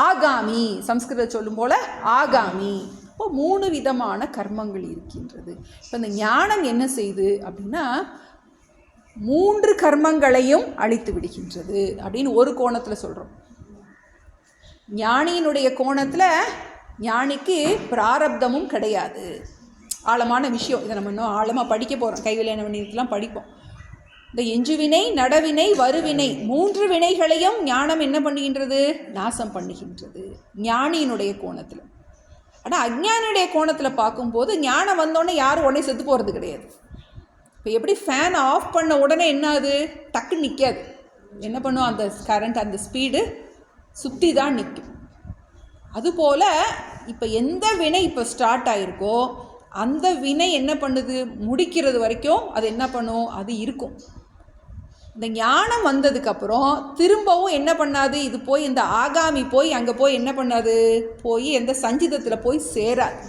ஆகாமி, சம்ஸ்கிருத சொல்லும் போல் ஆகாமி. இப்போ 3 விதமான கர்மங்கள் இருக்கின்றது. இப்போ இந்த ஞானம் என்ன செய்யுது அப்படின்னா, 3 கர்மங்களையும் அழித்து விடுகின்றது அப்படின்னு ஒரு கோணத்தில் சொல்கிறோம். ஞானியினுடைய கோணத்தில் ஞானிக்கு பிராரப்தமும் கிடையாது. ஆழமான விஷயம், இதை நம்ம இன்னும் ஆழமாக படிக்க போகிறோம். கைவிளையான வினைக்கெல்லாம் படிப்போம். இந்த எஞ்சுவினை, நடவினை, வருவினை 3 வினைகளையும் ஞானம் என்ன பண்ணுகின்றது, நாசம் பண்ணுகின்றது ஞானியினுடைய கோணத்தில். ஆனால் அஞ்ஞானியுடைய கோணத்தில் பார்க்கும்போது ஞானம் வந்தோடனே யாரும் உடனே செத்து போகிறது கிடையாது. இப்போ எப்படி ஃபேன் ஆஃப் பண்ண உடனே என்ன ஆகுது, டக்குன்னு நிற்காது. என்ன பண்ணுவோம், அந்த கரண்ட் அந்த ஸ்பீடு சுற்றி தான் நிற்கும். அதுபோல் இப்போ எந்த வினை இப்போ ஸ்டார்ட் ஆகிருக்கோ அந்த வினை என்ன பண்ணுது, முடிக்கிறது வரைக்கும் அது என்ன பண்ணும், அது இருக்கும். இந்த ஞானம் வந்ததுக்கப்புறம் திரும்பவும் என்ன பண்ணாது, இது போய் இந்த ஆகாமி போய் அங்கே போய் என்ன பண்ணாது, போய் எந்த சஞ்சிதத்தில் போய் சேராது.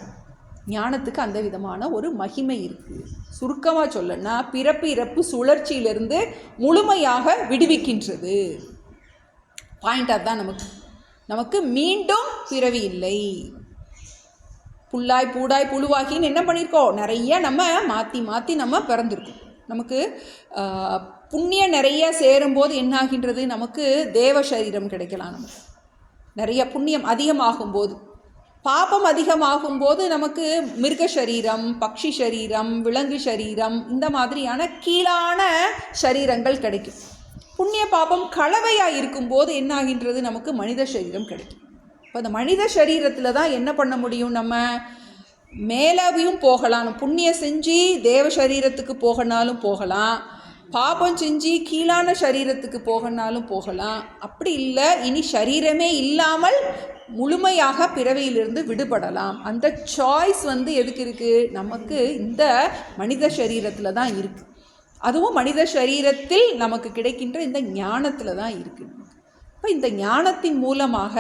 ஞானத்துக்கு அந்த விதமான ஒரு மகிமை இருக்குது. சுருக்கமாக சொல்லனா பிறப்பு இறப்பு சுழற்சியிலிருந்து முழுமையாக விடுவிக்கின்றது. பாயிண்ட் அதுதான். நமக்கு மீண்டும் பிறவி இல்லை. புல்லாய் பூடாய் புழுவாகின்னு என்ன பண்ணியிருக்கோம், நிறைய நம்ம மாற்றி மாற்றி நம்ம பிறந்திருக்கோம். நமக்கு புண்ணியம் நிறைய சேரும்போது என்னாகின்றது, நமக்கு தேவ சரீரம் கிடைக்கலாம். நமக்கு நிறைய புண்ணியம் அதிகமாகும்போது, பாபம் அதிகமாகும்போது நமக்கு மிருக சரீரம், பக்ஷி சரீரம், விலங்கு சரீரம், இந்த மாதிரியான கீழான சரீரங்கள் கிடைக்கும். புண்ணிய பாபம் கலவையாக இருக்கும்போது என்னாகின்றது, நமக்கு மனித சரீரம் கிடைக்கும். இப்போ அந்த மனித சரீரத்தில் தான் என்ன பண்ண முடியும், நம்ம மேலேயும் போகலாம். புண்ணியம் செஞ்சு தேவ சரீரத்துக்கு போகனாலும் போகலாம், பாபம் செஞ்சு கீழான சரீரத்துக்கு போகனாலும் போகலாம். அப்படி இல்லை, இனி சரீரமே இல்லாமல் முழுமையாக பிறவியிலிருந்து விடுபடலாம். அந்த சாய்ஸ் எதுக்கு இருக்குது, நமக்கு இந்த மனித சரீரத்தில் தான் இருக்குது. அதுவும் மனித சரீரத்தில் நமக்கு கிடைக்கின்ற இந்த ஞானத்தில் தான் இருக்குது. இப்போ இந்த ஞானத்தின் மூலமாக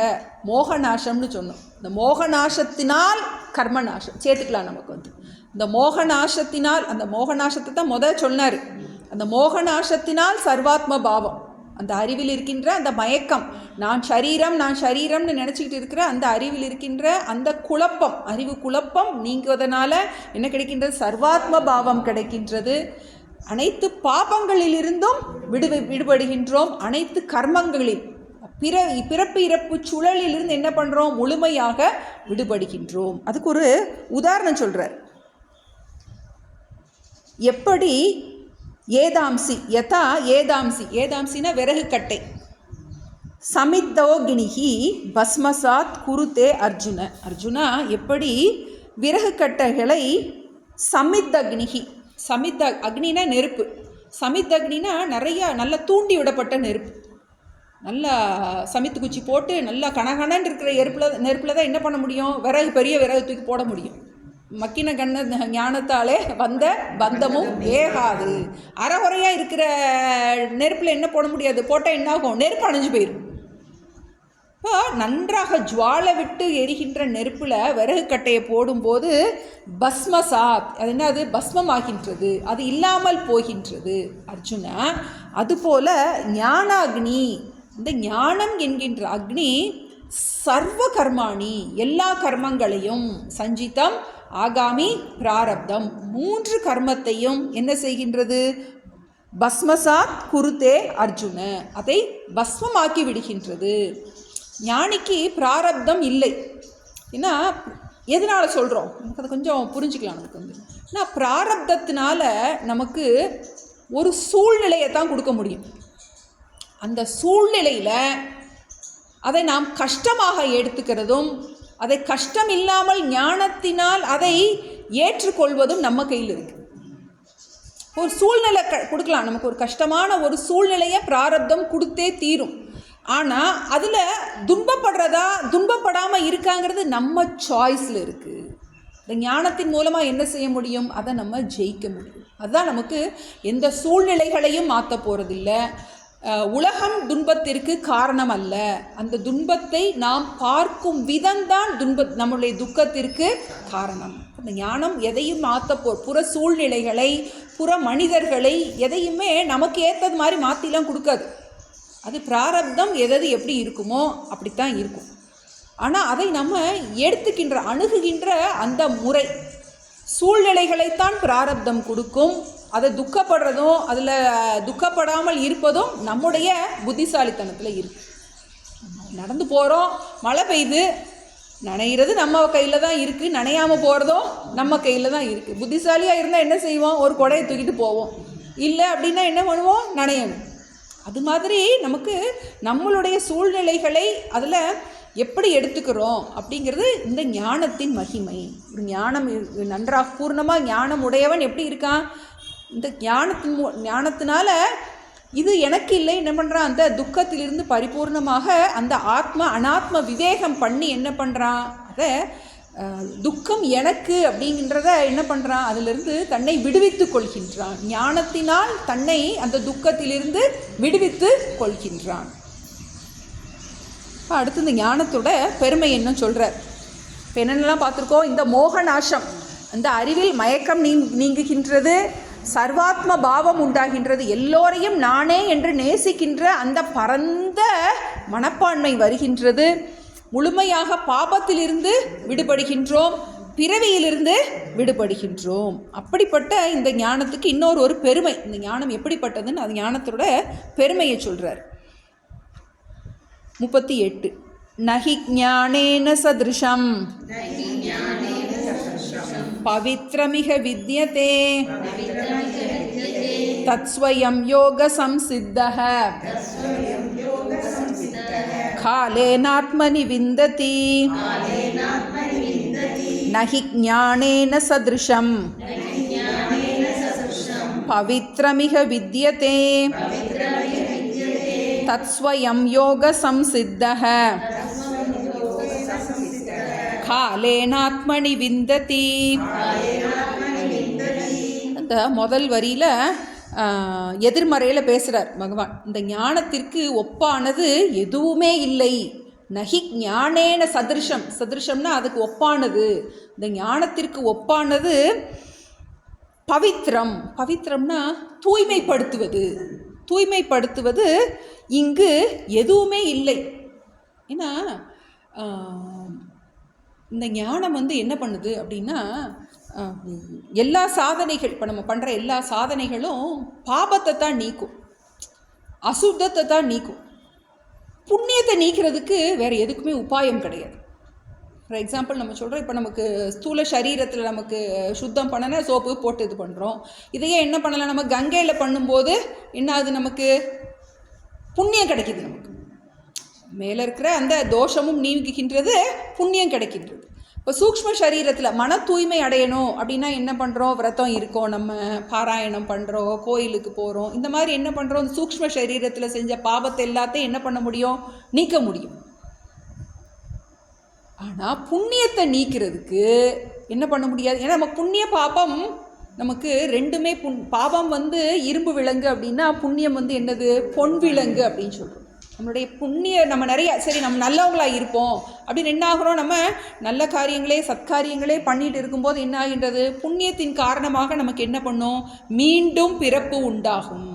மோகநாசம்னு சொன்னோம். இந்த மோகநாசத்தினால் கர்மநாசம் சேர்த்துக்கலாம். நமக்கு இந்த மோகநாசத்தினால், அந்த மோகநாசத்தை தான் சொன்னார். அந்த மோகநாசத்தினால் சர்வாத்ம பாவம், அந்த அறிவில் இருக்கின்ற அந்த மயக்கம், நான் சரீரம்னு நினச்சிக்கிட்டு இருக்கிற அந்த அறிவில் இருக்கின்ற அந்த குழப்பம், அறிவு குழப்பம் நீங்குவதனால என்ன கிடைக்கின்றது, சர்வாத்ம பாவம் கிடைக்கின்றது. அனைத்து பாபங்களிலிருந்தும் விடுபடுகின்றோம். அனைத்து கர்மங்களில் பிறப்பு இறப்பு சுழலிலிருந்து என்ன பண்ணுறோம், முழுமையாக விடுபடுகின்றோம். அதுக்கு ஒரு உதாரணம் சொல்கிறார். எப்படி ஏதாம்சி யதா ஏதாம்சி, ஏதாம்சினா விறகு கட்டை, சமித்தோகினிகி பஸ்மசாத் குருதே அர்ஜுனா எப்படி விறகு கட்டைகளை சமித்தக்னிகி, சமித் அக்னினா நெருப்பு, சமித் அக்னினா நிறையா நல்லா தூண்டி விடப்பட்ட நெருப்பு. நல்லா சமித்து குச்சி போட்டு நல்லா கனகனன்னு இருக்கிற நெருப்பில் தான் என்ன பண்ண முடியும், விறகு பெரிய விறகு தூக்கி போட முடியும். மக்கின கண்ண ஞானத்தாலே வந்த பந்தமும் வேகாது. அறகுறையாக இருக்கிற நெருப்பில் என்ன போட முடியாது, போட்டால் என்ன ஆகும், நெருப்பு அணைஞ்சு போயிடும். இப்போ நன்றாக ஜுவாலை விட்டு எரிகின்ற நெருப்பில் விறகு கட்டையை போடும்போது பஸ்மசாத், அது என்ன, அது பஸ்மமாகின்றது, அது இல்லாமல் போகின்றது அர்ஜுனா. அதுபோல் ஞானாக்னி, இந்த ஞானம் என்கின்ற அக்னி சர்வ கர்மாணி, எல்லா கர்மங்களையும், சஞ்சிதம் ஆகாமி பிராரப்தம், 3 கர்மத்தையும் என்ன செய்கின்றது, பஸ்மசாத் குருத்தே அர்ஜுன, அதை பஸ்மமாக்கி விடுகின்றது. ஞானிக்கு பிராரப்தம் இல்லை. ஏன்னா எதனால் சொல்கிறோம், நமக்கு அதை கொஞ்சம் புரிஞ்சுக்கலாம். நமக்கு வந்து ஏன்னா பிராரப்தத்தினால நமக்கு ஒரு சூழ்நிலையை தான் கொடுக்க முடியும். அந்த சூழ்நிலையில் அதை நாம் கஷ்டமாக எடுத்துக்கிறதும், அதை கஷ்டம் இல்லாமல் ஞானத்தினால் அதை ஏற்றுக்கொள்வதும் நம்ம கையில் இருக்குது. ஒரு சூழ்நிலை கொடுக்கலாம், நமக்கு ஒரு கஷ்டமான ஒரு சூழ்நிலையை பிராரப்தம் கொடுத்தே தீரும். ஆனால் அதில் துன்பப்படாமல் இருக்காங்கிறது நம்ம சாய்ஸில் இருக்குது. இந்த ஞானத்தின் மூலமாக என்ன செய்ய முடியும், அதை நம்ம ஜெயிக்க முடியும். அதுதான் நமக்கு எந்த சூழ்நிலைகளையும் மாற்ற போகிறதில்ல. உலகம் துன்பத்திற்கு காரணம் அல்ல, அந்த துன்பத்தை நாம் பார்க்கும் விதம்தான் நம்முடைய துக்கத்திற்கு காரணம். அந்த ஞானம் எதையும் புற சூழ்நிலைகளை, புற மனிதர்களை எதையுமே நமக்கு ஏற்றது மாதிரி மாற்றிலாம் கொடுக்காது. அது பிராரப்தம் எது எப்படி இருக்குமோ அப்படித்தான் இருக்கும். ஆனால் அதை நம்ம எடுத்துக்கின்ற அணுகுகின்ற அந்த முறை, சூழ்நிலைகளைத்தான் பிராரப்தம் கொடுக்கும். அதை துக்கப்படுறதும் அதில் துக்கப்படாமல் இருப்பதும் நம்முடைய புத்திசாலித்தனத்தில் இருக்குது. நடந்து போகிறோம், மழை பெய்யுது, நனைகிறது நம்ம கையில் தான் இருக்குது, நனையாமல் போகிறதும் நம்ம கையில் தான் இருக்குது. புத்திசாலியாக இருந்தால் என்ன செய்வோம், ஒரு குடையை தூக்கிட்டு போவோம். இல்லை அப்படின்னா என்ன பண்ணுவோம், நனையணும். அது மாதிரி நமக்கு நம்மளுடைய சூழ்நிலைகளை அதில் எப்படி எடுத்துக்கிறோம் அப்படிங்கிறது இந்த ஞானத்தின் மகிமை. ஒரு ஞானம் நன்றாக பூர்ணமாக ஞானம் உடையவன் எப்படி இருக்கான், இந்த ஞானத்தினால இது எனக்கு இல்லை என்ன பண்ணுறான், அந்த துக்கத்திலிருந்து பரிபூர்ணமாக அந்த அனாத்ம விவேகம் பண்ணி என்ன பண்ணுறான், அதை துக்கம் எனக்கு அப்படிங்கிறத என்ன பண்ணுறான், அதிலிருந்து தன்னை விடுவித்து கொள்கின்றான். ஞானத்தினால் தன்னை அந்த துக்கத்திலிருந்து விடுவித்து கொள்கின்றான். அடுத்து இந்த ஞானத்தோட பெருமை என்ன சொல்கிறார். இப்போ என்னென்னலாம் பார்த்துருக்கோம், இந்த மோகநாசம், அந்த அறிவில் மயக்கம் நீங்குகின்றது, சர்வாத்ம பாவம் உண்டாகின்றது, எல்லோரையும் நானே என்று நேசிக்கின்ற அந்த பரந்த மனப்பான்மை வருகின்றது, முழுமையாக பாபத்திலிருந்து விடுபடுகின்றோம், பிறவியிலிருந்து விடுபடுகின்றோம். அப்படிப்பட்ட இந்த ஞானத்துக்கு இன்னொரு பெருமை, இந்த ஞானம் எப்படிப்பட்டதுன்னு அது ஞானத்தோட பெருமையை சொல்கிறார். 38 நஹி ஞானேன சத்ருஷம் பவித்ரமிக வித்யதே தத்ஸ்வயம் யோக சம்சித்தஹ காலேனாத்மனி விந்ததி நஹி ஞானேன சத்ருஷம் பவித்ரமிக வித்யதே தத்ஸ்வயம் யோக சம்சித்தஹ காலேனாத்மனி விந்ததி. அந்த முதல் வரியில் எதிர்மறையில் பேசுகிறார் பகவான். இந்த ஞானத்திற்கு ஒப்பானது எதுவுமே இல்லை. நஹி ஞானேன சதிருஷம், சதிருஷம்னா அதுக்கு ஒப்பானது, இந்த ஞானத்திற்கு ஒப்பானது பவித்ரம். பவித்ரம்னா தூய்மைப்படுத்துவது, தூய்மைப்படுத்துவது இங்கு எதுவுமே இல்லை. ஏன்னா இந்த ஞானம் என்ன பண்ணுது அப்படின்னா, எல்லா சாதனைகள், இப்போ நம்ம பண்ணுற எல்லா சாதனைகளும் பாபத்தை தான் நீக்கும், அசுத்தத்தை தான் நீக்கும். புண்ணியத்தை நீக்கிறதுக்கு வேறு எதுக்குமே உபாயம் கிடையாது. ஃபார் எக்ஸாம்பிள் நம்ம சொல்கிறோம், இப்போ நமக்கு ஸ்தூல சரீரத்தில் நமக்கு சுத்தம் பண்ணனா சோப்பு போட்டு இது பண்ணுறோம். இதையே என்ன பண்ணலாம், நம்ம கங்கையில் பண்ணும்போது என்ன ஆகுது, நமக்கு புண்ணியம் கிடைக்கிது, நமக்கு மேலே இருக்கிற அந்த தோஷமும் நீங்குகின்றது, புண்ணியம் கிடைக்கின்றது. இப்போ சூக்ஷ்ம சரீரத்தில் மன தூய்மை அடையணும் அப்படின்னா என்ன பண்ணுறோம்? விரதம் இருக்கோம், நம்ம பாராயணம் பண்ணுறோம், கோயிலுக்கு போகிறோம். இந்த மாதிரி என்ன பண்ணுறோம்? சூக்ஷ்ம சரீரத்தில் செஞ்ச பாவத்தை எல்லாத்தையும் என்ன பண்ண முடியும்? நீக்க முடியும். ஆனால் புண்ணியத்தை நீக்கிறதுக்கு என்ன பண்ண முடியாது. ஏன்னா நம்ம புண்ணிய பாபம் நமக்கு ரெண்டுமே பாபம் இரும்பு விலங்கு அப்படின்னா புண்ணியம் என்னது? பொன் விலங்கு அப்படின்னு சொல்கிறோம். நம்மளுடைய புண்ணிய நம்ம நிறைய சரி நம்ம நல்லவங்களாக இருப்போம் அப்படின்னு என்ன ஆகிறோம்? நம்ம நல்ல காரியங்களே சத்காரியங்களே பண்ணிட்டு இருக்கும்போது என்ன ஆகின்றது? புண்ணியத்தின் காரணமாக நமக்கு என்ன பண்ணும்? மீண்டும் பிறப்பு உண்டாகும்.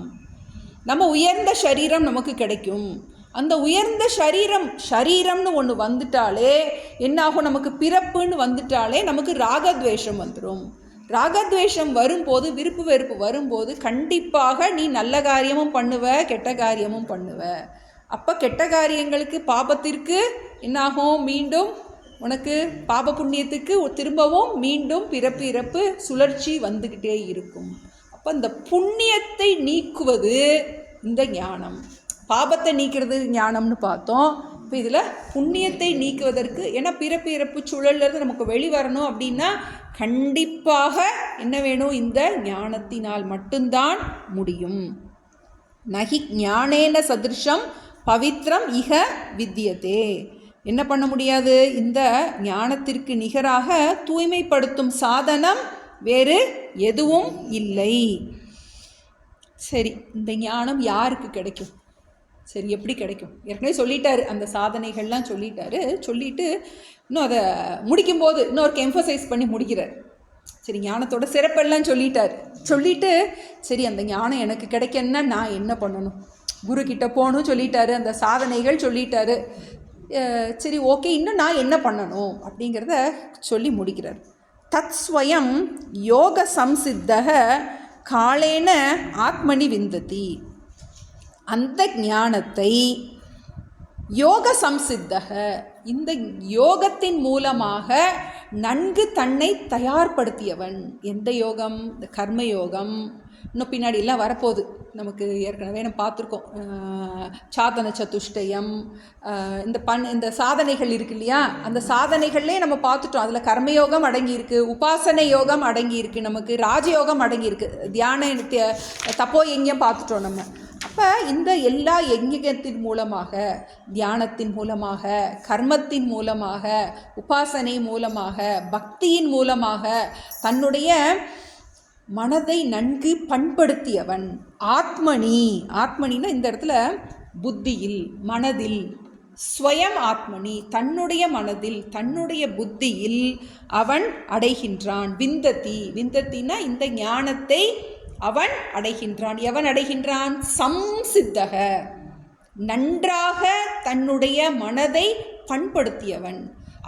நம்ம உயர்ந்த சரீரம் நமக்கு கிடைக்கும். அந்த உயர்ந்த சரீரம்னு ஒன்று வந்துட்டாலே என்னாகும்? நமக்கு பிறப்புன்னு வந்துட்டாலே நமக்கு ராகத்வேஷம் வந்துடும். ராகத்வேஷம் வரும்போது, விருப்பு வெறுப்பு வரும்போது கண்டிப்பாக நீ நல்ல காரியமும் பண்ணுவ, கெட்ட காரியமும் பண்ணுவ. அப்போ கெட்ட காரியங்களுக்கு பாபத்திற்கு என்னாகும்? மீண்டும் உனக்கு பாப புண்ணியத்துக்கு திரும்பவும் மீண்டும் பிறப்பு இறப்பு சுழற்சி வந்துக்கிட்டே இருக்கும். அப்போ இந்த புண்ணியத்தை நீக்குவது இந்த ஞானம். பாபத்தை நீக்கிறது ஞானம்னு பார்த்தோம். இப்போ இதில் புண்ணியத்தை நீக்குவதற்கு, ஏன்னா பிறப்பு இறப்பு சுழல்லேருந்து நமக்கு வெளிவரணும் அப்படின்னா கண்டிப்பாக என்ன வேணும்? இந்த ஞானத்தினால் மட்டும்தான் முடியும். நகி ஞானேன சதிருஷம் பவித்ரம் இக வித்தியதே. என்ன பண்ண முடியாது? இந்த ஞானத்திற்கு நிகராக தூய்மைப்படுத்தும் சாதனம் வேறு எதுவும் இல்லை. சரி, இந்த ஞானம் யாருக்கு கிடைக்கும்? சரி, எப்படி கிடைக்கும்? ஏற்கனவே சொல்லிட்டாரு, அந்த சாதனைகள்லாம் சொல்லிட்டாரு. சொல்லிட்டு இன்னும் அதை முடிக்கும்போது இன்னொருக்கு எம்ஃபசைஸ் பண்ணி முடிக்கிறார். சரி, ஞானத்தோட சிறப்பெல்லாம் சொல்லிட்டு சரி அந்த ஞானம் எனக்கு கிடைக்கணுன்னா நான் என்ன பண்ணணும்? குரு கிட்ட போகணும் சொல்லிட்டாரு, அந்த சாதனைகள் சொல்லிட்டாரு. சரி ஓகே, இன்னும் நான் என்ன பண்ணணும் அப்படிங்கிறத சொல்லி முடிக்கிறார். தத் ஸ்வயம் யோக சம்சித்தக காலேன ஆத்மனி விந்ததி. அந்த ஞானத்தை யோக சம்சித்தக, இந்த யோகத்தின் மூலமாக நன்கு தன்னை தயார்படுத்தியவன். எந்த யோகம்? இந்த கர்மயோகம். இன்னும் பின்னாடி எல்லாம் வரப்போகுது. நமக்கு ஏற்கனவே நம்ம பார்த்துருக்கோம். சாதன சதுஷ்டயம், இந்த சாதனைகள் இருக்கு இல்லையா? அந்த சாதனைகள்லேயே நம்ம பார்த்துட்டோம். அதில் கர்மயோகம் அடங்கியிருக்கு, உபாசனை யோகம் அடங்கியிருக்கு, நமக்கு ராஜயோகம் அடங்கியிருக்கு, தியான தப்போ யஜ்ஞம் பார்த்துட்டோம் நம்ம. அப்போ இந்த எல்லா யஜ்ஞத்தின் மூலமாக, தியானத்தின் மூலமாக, கர்மத்தின் மூலமாக, உபாசனை மூலமாக, பக்தியின் மூலமாக தன்னுடைய மனதை நன்கு பண்படுத்தியவன். ஆத்மனின்னா இந்த இடத்துல புத்தியில், மனதில், ஸ்வயம் ஆத்மனி, தன்னுடைய மனதில், தன்னுடைய புத்தியில் அவன் அடைகின்றான். விந்தத்தின்னா இந்த ஞானத்தை அவன் அடைகின்றான். எவன் அடைகின்றான்? சம்சித்தக, நன்றாக தன்னுடைய மனதை பண்படுத்தியவன்,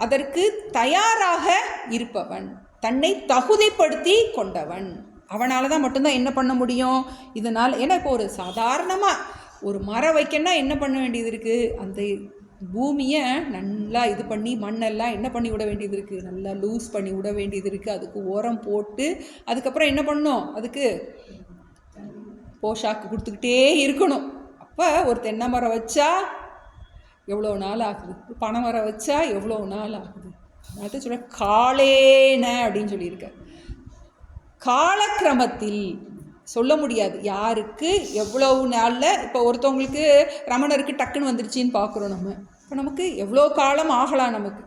அதற்கு தயாராக இருப்பவன், தன்னை தகுதிப்படுத்தி கொண்டவன். அவனால் தான் மட்டும்தான் என்ன பண்ண முடியும் இதனால். ஏன்னா இப்போ ஒரு சாதாரணமாக ஒரு மரம் வைக்கணும்னா என்ன பண்ண வேண்டியது இருக்குது? அந்த பூமியை நல்லா இது பண்ணி மண்ணெல்லாம் என்ன பண்ணி விட வேண்டியது இருக்குது? நல்லா லூஸ் பண்ணி விட வேண்டியது இருக்குது. அதுக்கு உரம் போட்டு அதுக்கப்புறம் என்ன பண்ணணும்? அதுக்கு போஷாக்கு கொடுத்துக்கிட்டே இருக்கணும். அப்போ ஒரு தென்னை மரம் வச்சா எவ்வளோ நாள் ஆகுது? பனை மரம் வச்சா எவ்வளோ நாள் ஆகுது? அது சொல்ல காலேன அப்படின்னு சொல்லியிருக்க. காலக்கிரமத்தில் சொல்ல முடியாது யாருக்கு எவ்வளவு நாளில். இப்போ ஒருத்தவங்களுக்கு ரமணருக்கு டக்குன்னு வந்துருச்சின்னு பார்க்குறோம் நம்ம. இப்போ நமக்கு எவ்வளோ காலம் ஆகலாம் நமக்கு.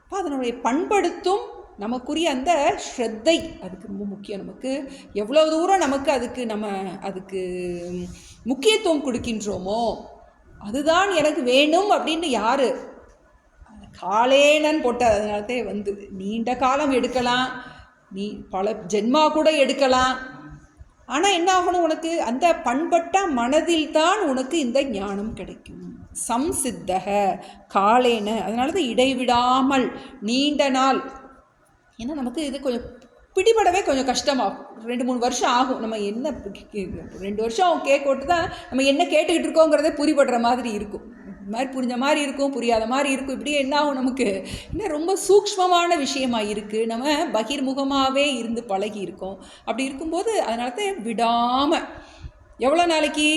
அப்போ அதனுடைய பண்படுத்தும் நமக்குரிய அந்த ஸ்ரத்தை அதுக்கு ரொம்ப முக்கியம். நமக்கு எவ்வளோ தூரம் நமக்கு அதுக்கு முக்கியத்துவம் கொடுக்கின்றோமோ அதுதான் எனக்கு வேணும் அப்படின்னு யார் காலேனன்னு போட்டால் அதனாலே நீண்ட காலம் எடுக்கலாம், நீ பல ஜென்மா கூட எடுக்கலாம். ஆனால் என்ன ஆகணும்? உனக்கு அந்த பண்பட்ட மனதில் தான் உனக்கு இந்த ஞானம் கிடைக்கும். சம்சித்தக காலேன, அதனால தான் இடைவிடாமல் நீண்ட நாள். ஏன்னா நமக்கு இது கொஞ்சம் பிடிபடவே கொஞ்சம் கஷ்டமாகும். 2-3 வருஷம் ஆகும். நம்ம என்ன 2 வருஷம் கேட்கட்டு தான் நம்ம என்ன கேட்டுக்கிட்டு இருக்கோங்கிறதே புரிபடுற மாதிரி இருக்கும். இது மாதிரி புரிஞ்ச மாதிரி இருக்கும், புரியாத மாதிரி இருக்கும். இப்படியே என்ன ஆகும்? நமக்கு இன்னும் ரொம்ப சூக்ஷ்மமான விஷயமாக இருக்குது. நம்ம பகிர்முகமாகவே இருந்து பழகி இருக்கோம். அப்படி இருக்கும்போது அதனால தான் விடாமல் எவ்வளோ நாளைக்கு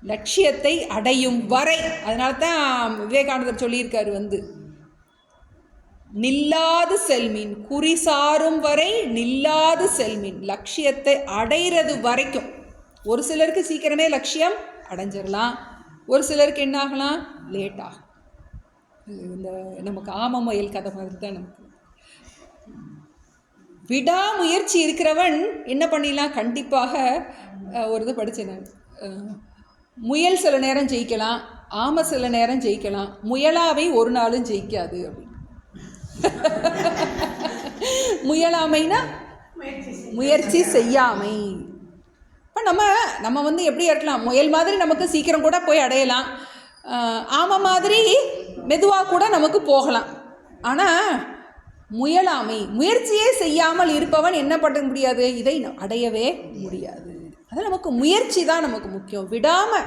லட்சியத்தை அடையும் வரை. அதனால தான் விவேகானந்தர் சொல்லியிருக்காரு நில்லாது செல்மின், குறி சாரும் வரை நில்லாது செல்மின், லட்சியத்தை அடைகிறது வரைக்கும். ஒரு சிலருக்கு சீக்கிரமே லட்சியம் அடைஞ்சிடலாம், ஒரு சிலருக்கு என்ன ஆகலாம், லேட் ஆகும். இந்த நமக்கு ஆம முயல் கதை மாதிரி தான். நமக்கு விடாமுயற்சி இருக்கிறவன் என்ன பண்ணிடலாம், கண்டிப்பாக. ஒரு இது படித்தேன் நான், முயல் சில நேரம் ஜெயிக்கலாம், ஆமை சில நேரம் ஜெயிக்கலாம், முயலாவை ஒரு நாளும் ஜெயிக்காது அப்படின்னு. முயலாமைனா முயற்சி செய்யாமை. இப்போ நம்ம வந்து எப்படி இருக்கலாம், முயல் மாதிரி நமக்கு சீக்கிரம் கூட போய் அடையலாம், ஆமை மாதிரி மெதுவாக கூட நமக்கு போகலாம். ஆனால் முயலாமை, முயற்சியே செய்யாமல் இருப்பவன் என்ன பண்ண முடியாது, இதை அடையவே முடியாது. அது நமக்கு முயற்சி தான் நமக்கு முக்கியம். விடாமல்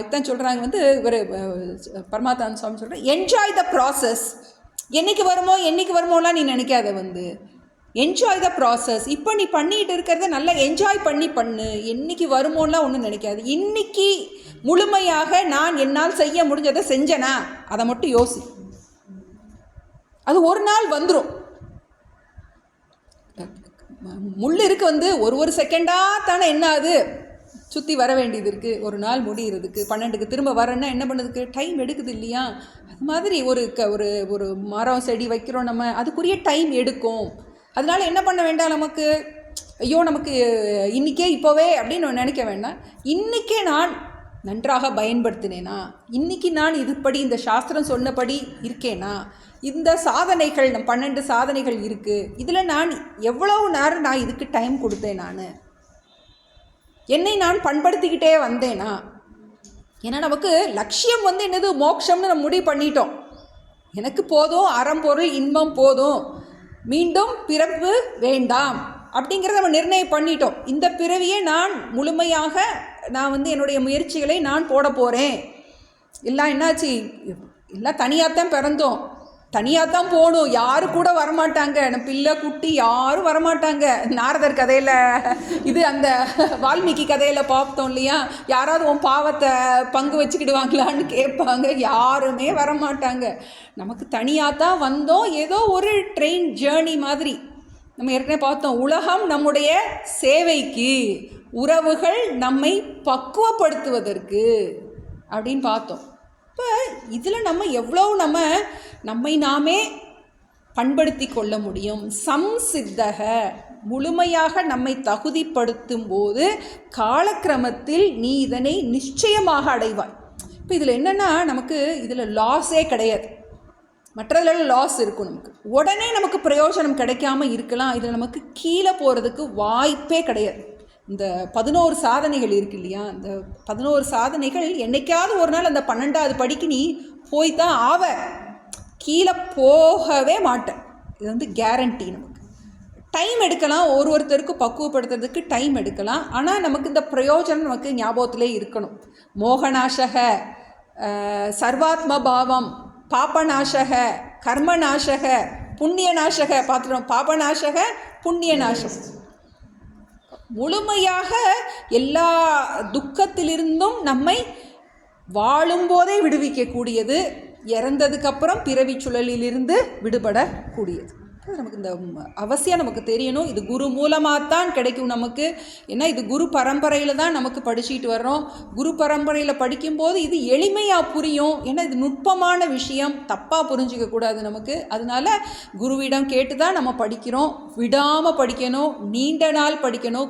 இதுதான் சொல்கிறாங்க வந்து ஒரு பரமாத்மா சுவாமி சொல்கிறேன், என்ஜாய் த ப்ராசஸ். என்றைக்கு வருமோலாம் நீ நினைக்காத, வந்து என்ஜாய் த ப்ராசஸ். இப்போ நீ பண்ணிகிட்டு இருக்கிறத நல்லா என்ஜாய் பண்ணு. என்றைக்கு வருமோலாம் ஒன்றும் நினைக்காது. இன்றைக்கி முழுமையாக நான் என்னால் செய்ய முடிஞ்சதை செஞ்சேனா அதை மட்டும் யோசி. அது ஒரு நாள் வந்துடும். முள்ளிருக்கு வந்து ஒரு செகண்டாக தானே என்ன அது சுற்றி வர வேண்டியது இருக்குது. ஒரு நாள் முடிகிறதுக்கு 12க்கு திரும்ப வரேன்னா என்ன பண்ணுறதுக்கு டைம் எடுக்குது இல்லையா? அது மாதிரி ஒரு மரம் செடி வைக்கிறோம் நம்ம, அதுக்குரிய டைம் எடுக்கும். அதனால என்ன பண்ண வேண்டாம், நமக்கு ஐயோ நமக்கு இன்றைக்கே இப்போவே அப்படின்னு நினைக்க வேண்டாம். இன்றைக்கே நான் நன்றாக பயன்படுத்தினேனா, இன்றைக்கி நான் இதுபடி இந்த சாஸ்திரம் சொன்னபடி இருக்கேனா, இந்த சாதனைகள் 12 சாதனைகள் இருக்குது, இதில் நான் எவ்வளவு நேரம் நான் இதுக்கு டைம் கொடுத்தேன், என்னை நான் பண்படுத்திக்கிட்டே வந்தேனா. ஏன்னா நமக்கு லட்சியம் வந்து என்னது, மோட்சம்னு நம்ம முடிவு பண்ணிட்டோம். எனக்கு போதும், அறம்பொருள் இன்பம் போதும், மீண்டும் பிறப்பு வேண்டாம் அப்படிங்கிறத நம்ம நிர்ணயம் பண்ணிட்டோம். இந்த பிறவியை நான் முழுமையாக நான் வந்து என்னுடைய முயற்சிகளை நான் போட போகிறேன். எல்லாம் என்னாச்சு, எல்லாம் தனியாகத்தான் பிறந்தோம், தனியாக தான் போகணும், யாரும் கூட வரமாட்டாங்க, நம்ம பிள்ளை குட்டி யாரும் வரமாட்டாங்க. நாரதர் கதையில் இது அந்த வால்மீகி கதையில் பார்த்தோம் இல்லையா, யாராவது உன் பாவத்தை பங்கு வச்சுக்கிடுவாங்களான்னு கேட்பாங்க, யாருமே வரமாட்டாங்க. நமக்கு தனியாக தான் வந்தோம், ஏதோ ஒரு ட்ரெயின் ஜேர்னி மாதிரி. நம்ம ஏற்கனவே பார்த்தோம், உலகம் நம்முடைய சேவைக்கு, உறவுகள் நம்மை பக்குவப்படுத்துவதற்கு அப்படின்னு பார்த்தோம். இப்போ இதில் நம்ம எவ்வளோ நம்மை நாமே பண்படுத்தி கொள்ள முடியும். சம்சித்தக, முழுமையாக நம்மை தகுதிப்படுத்தும் போது காலக்கிரமத்தில் நீ இதனை நிச்சயமாக அடைவாய். இப்போ இதில் என்னென்னா, நமக்கு இதில் லாஸே கிடையாது. மற்றதில் லாஸ் இருக்கும், நமக்கு உடனே நமக்கு பிரயோஜனம் கிடைக்காம இருக்கலாம். இதில் நமக்கு கீழே போகிறதுக்கு வாய்ப்பே கிடையாது. இந்த 11 சாதனைகள் இருக்கு இல்லையா, இந்த 11 சாதனைகள் என்னைக்காவது ஒரு நாள் அந்த 12வது படிக்கு நீ போய்தான் ஆவ, கீழே போகவே மாட்டேன். இது வந்து கேரண்டி. நமக்கு டைம் எடுக்கலாம், ஒருத்தருக்கு பக்குவப்படுத்துறதுக்கு டைம் எடுக்கலாம். ஆனால் நமக்கு இந்த பிரயோஜனம் நமக்கு ஞாபகத்திலே இருக்கணும். மோகநாசக, சர்வாத்ம பாவம், பாபநாசக, கர்மநாசக, புண்ணியநாசக பார்த்துட்டோம். பாபநாசக, புண்ணியநாசம். முழுமையாக எல்லா துக்கத்திலிருந்தும் நம்மை வாழும்போதே விடுவிக்கக்கூடியது, இறந்ததுக்கப்புறம் பிறவி சுழலிலிருந்து விடுபடக்கூடியது. நமக்கு இந்த அவசியம் நமக்கு தெரியணும். இது குரு மூலமாகத்தான் கிடைக்கும் நமக்கு. ஏன்னா இது குரு பரம்பரையில் தான் நமக்கு படிச்சுட்டு வர்றோம். குரு பரம்பரையில் படிக்கும்போது இது எளிமையாக புரியும். ஏன்னா இது நுட்பமான விஷயம், தப்பாக புரிஞ்சிக்கக்கூடாது நமக்கு. அதனால குருவிடம் கேட்டு தான் நம்ம படிக்கிறோம். விடாமல் படிக்கணும், நீண்ட நாள் படிக்கணும்,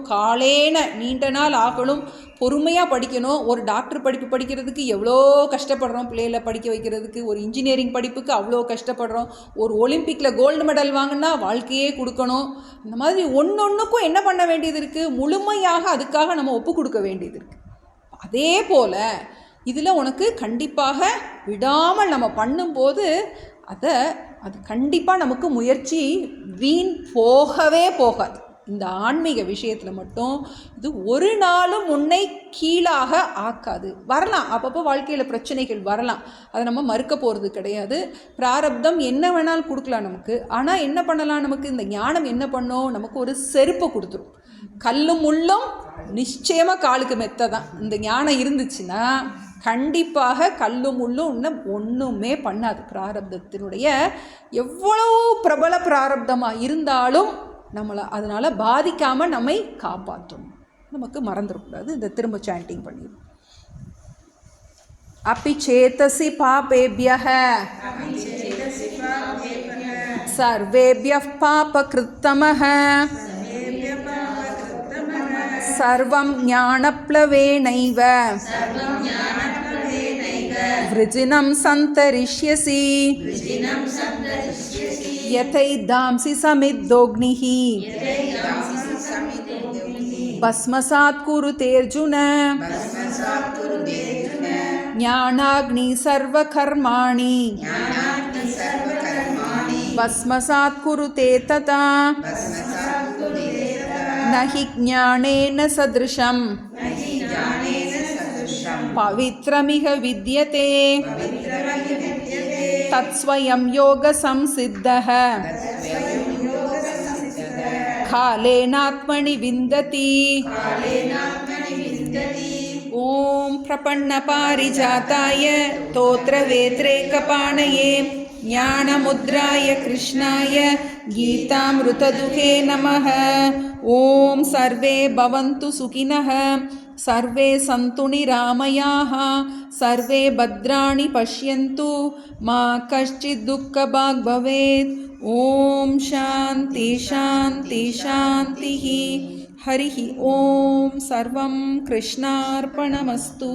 நீண்ட நாள் ஆகணும், பொறுமையாக படிக்கணும். ஒரு டாக்டர் படிப்பு படிக்கிறதுக்கு எவ்வளோ கஷ்டப்படுறோம், பிள்ளைகளை படிக்க வைக்கிறதுக்கு. ஒரு இன்ஜினியரிங் படிப்புக்கு அவ்வளோ கஷ்டப்படுறோம். ஒரு ஒலிம்பிக்கில் கோல்டு மெடல் வாங்கினா வாழ்க்கையே கொடுக்கணும். இந்த மாதிரி ஒன்றுக்கும் என்ன பண்ண வேண்டியது இருக்குது, முழுமையாக அதுக்காக நம்ம ஒப்பு கொடுக்க வேண்டியது இருக்குது. அதே போல் இதில் உனக்கு கண்டிப்பாக விடாமல் நம்ம பண்ணும்போது அது கண்டிப்பாக நமக்கு முயற்சி வீண் போகவே போகாது. இந்த ஆன்மீக விஷயத்தில் மட்டும் இது ஒரு நாளும் உன்னை கீழாக ஆக்காது. வரலாம், அப்பப்போ வாழ்க்கையில் பிரச்சனைகள் வரலாம், அதை நம்ம மறுக்க போகிறது கிடையாது. பிராரப்தம் என்ன வேணாலும் கொடுக்கலாம் நமக்கு. ஆனால் என்ன பண்ணலாம், நமக்கு இந்த ஞானம் என்ன பண்ணும், நமக்கு ஒரு செருப்பை கொடுத்துரும். கல்லும் முள்ளும் நிச்சயமாக காலுக்கு மெத்த தான். இந்த ஞானம் இருந்துச்சுன்னா கண்டிப்பாக கல்லும் முள்ளும் இன்னும் ஒன்றுமே பண்ணாது. பிராரப்தத்தினுடைய எவ்வளவு பிரபல பிராரப்தமாக இருந்தாலும் நம்மளை அதனால் பாதிக்காமல் நம்மை காப்பாற்றணும். நமக்கு மறந்துடக்கூடாது. இந்த திரும்ப சாண்டிங் பண்ணிடும். अपि चेतसि पापेभ्यः सर्वेभ्यः पापकृत्तमः सर्वं ज्ञानप्लवेनैव वृजिनं सन्तरिष्यसि यथैधांसि समिद्धोऽग्निः भस्मसात् कुरुतेऽर्जुन ज्ञानाग्नि सर्वकर्माणि भस्मसात् कुरुते तथा न हि ज्ञानेन सदृशं पवित्रमिह विद्यते तत्स्वयं योगसंसिद्धः कालेनात्मनि विन्दति। ओम प्रपन्नपारिजाताय तोत्रवेत्रैकपाणये ज्ञानमुद्राय कृष्णाय गीतामृतदुहे नमः। ओम सर्वे भवन्तु सुखिनः सर्वे सन्तु निरामयाः सर्वे भद्राणि पश्यन्तु मा कश्चित् दुःखभाग् भवेत्। ओम शान्ति शान्ति शान्तिः। हरिः ओम सर्वं कृष्णार्पणमस्तु।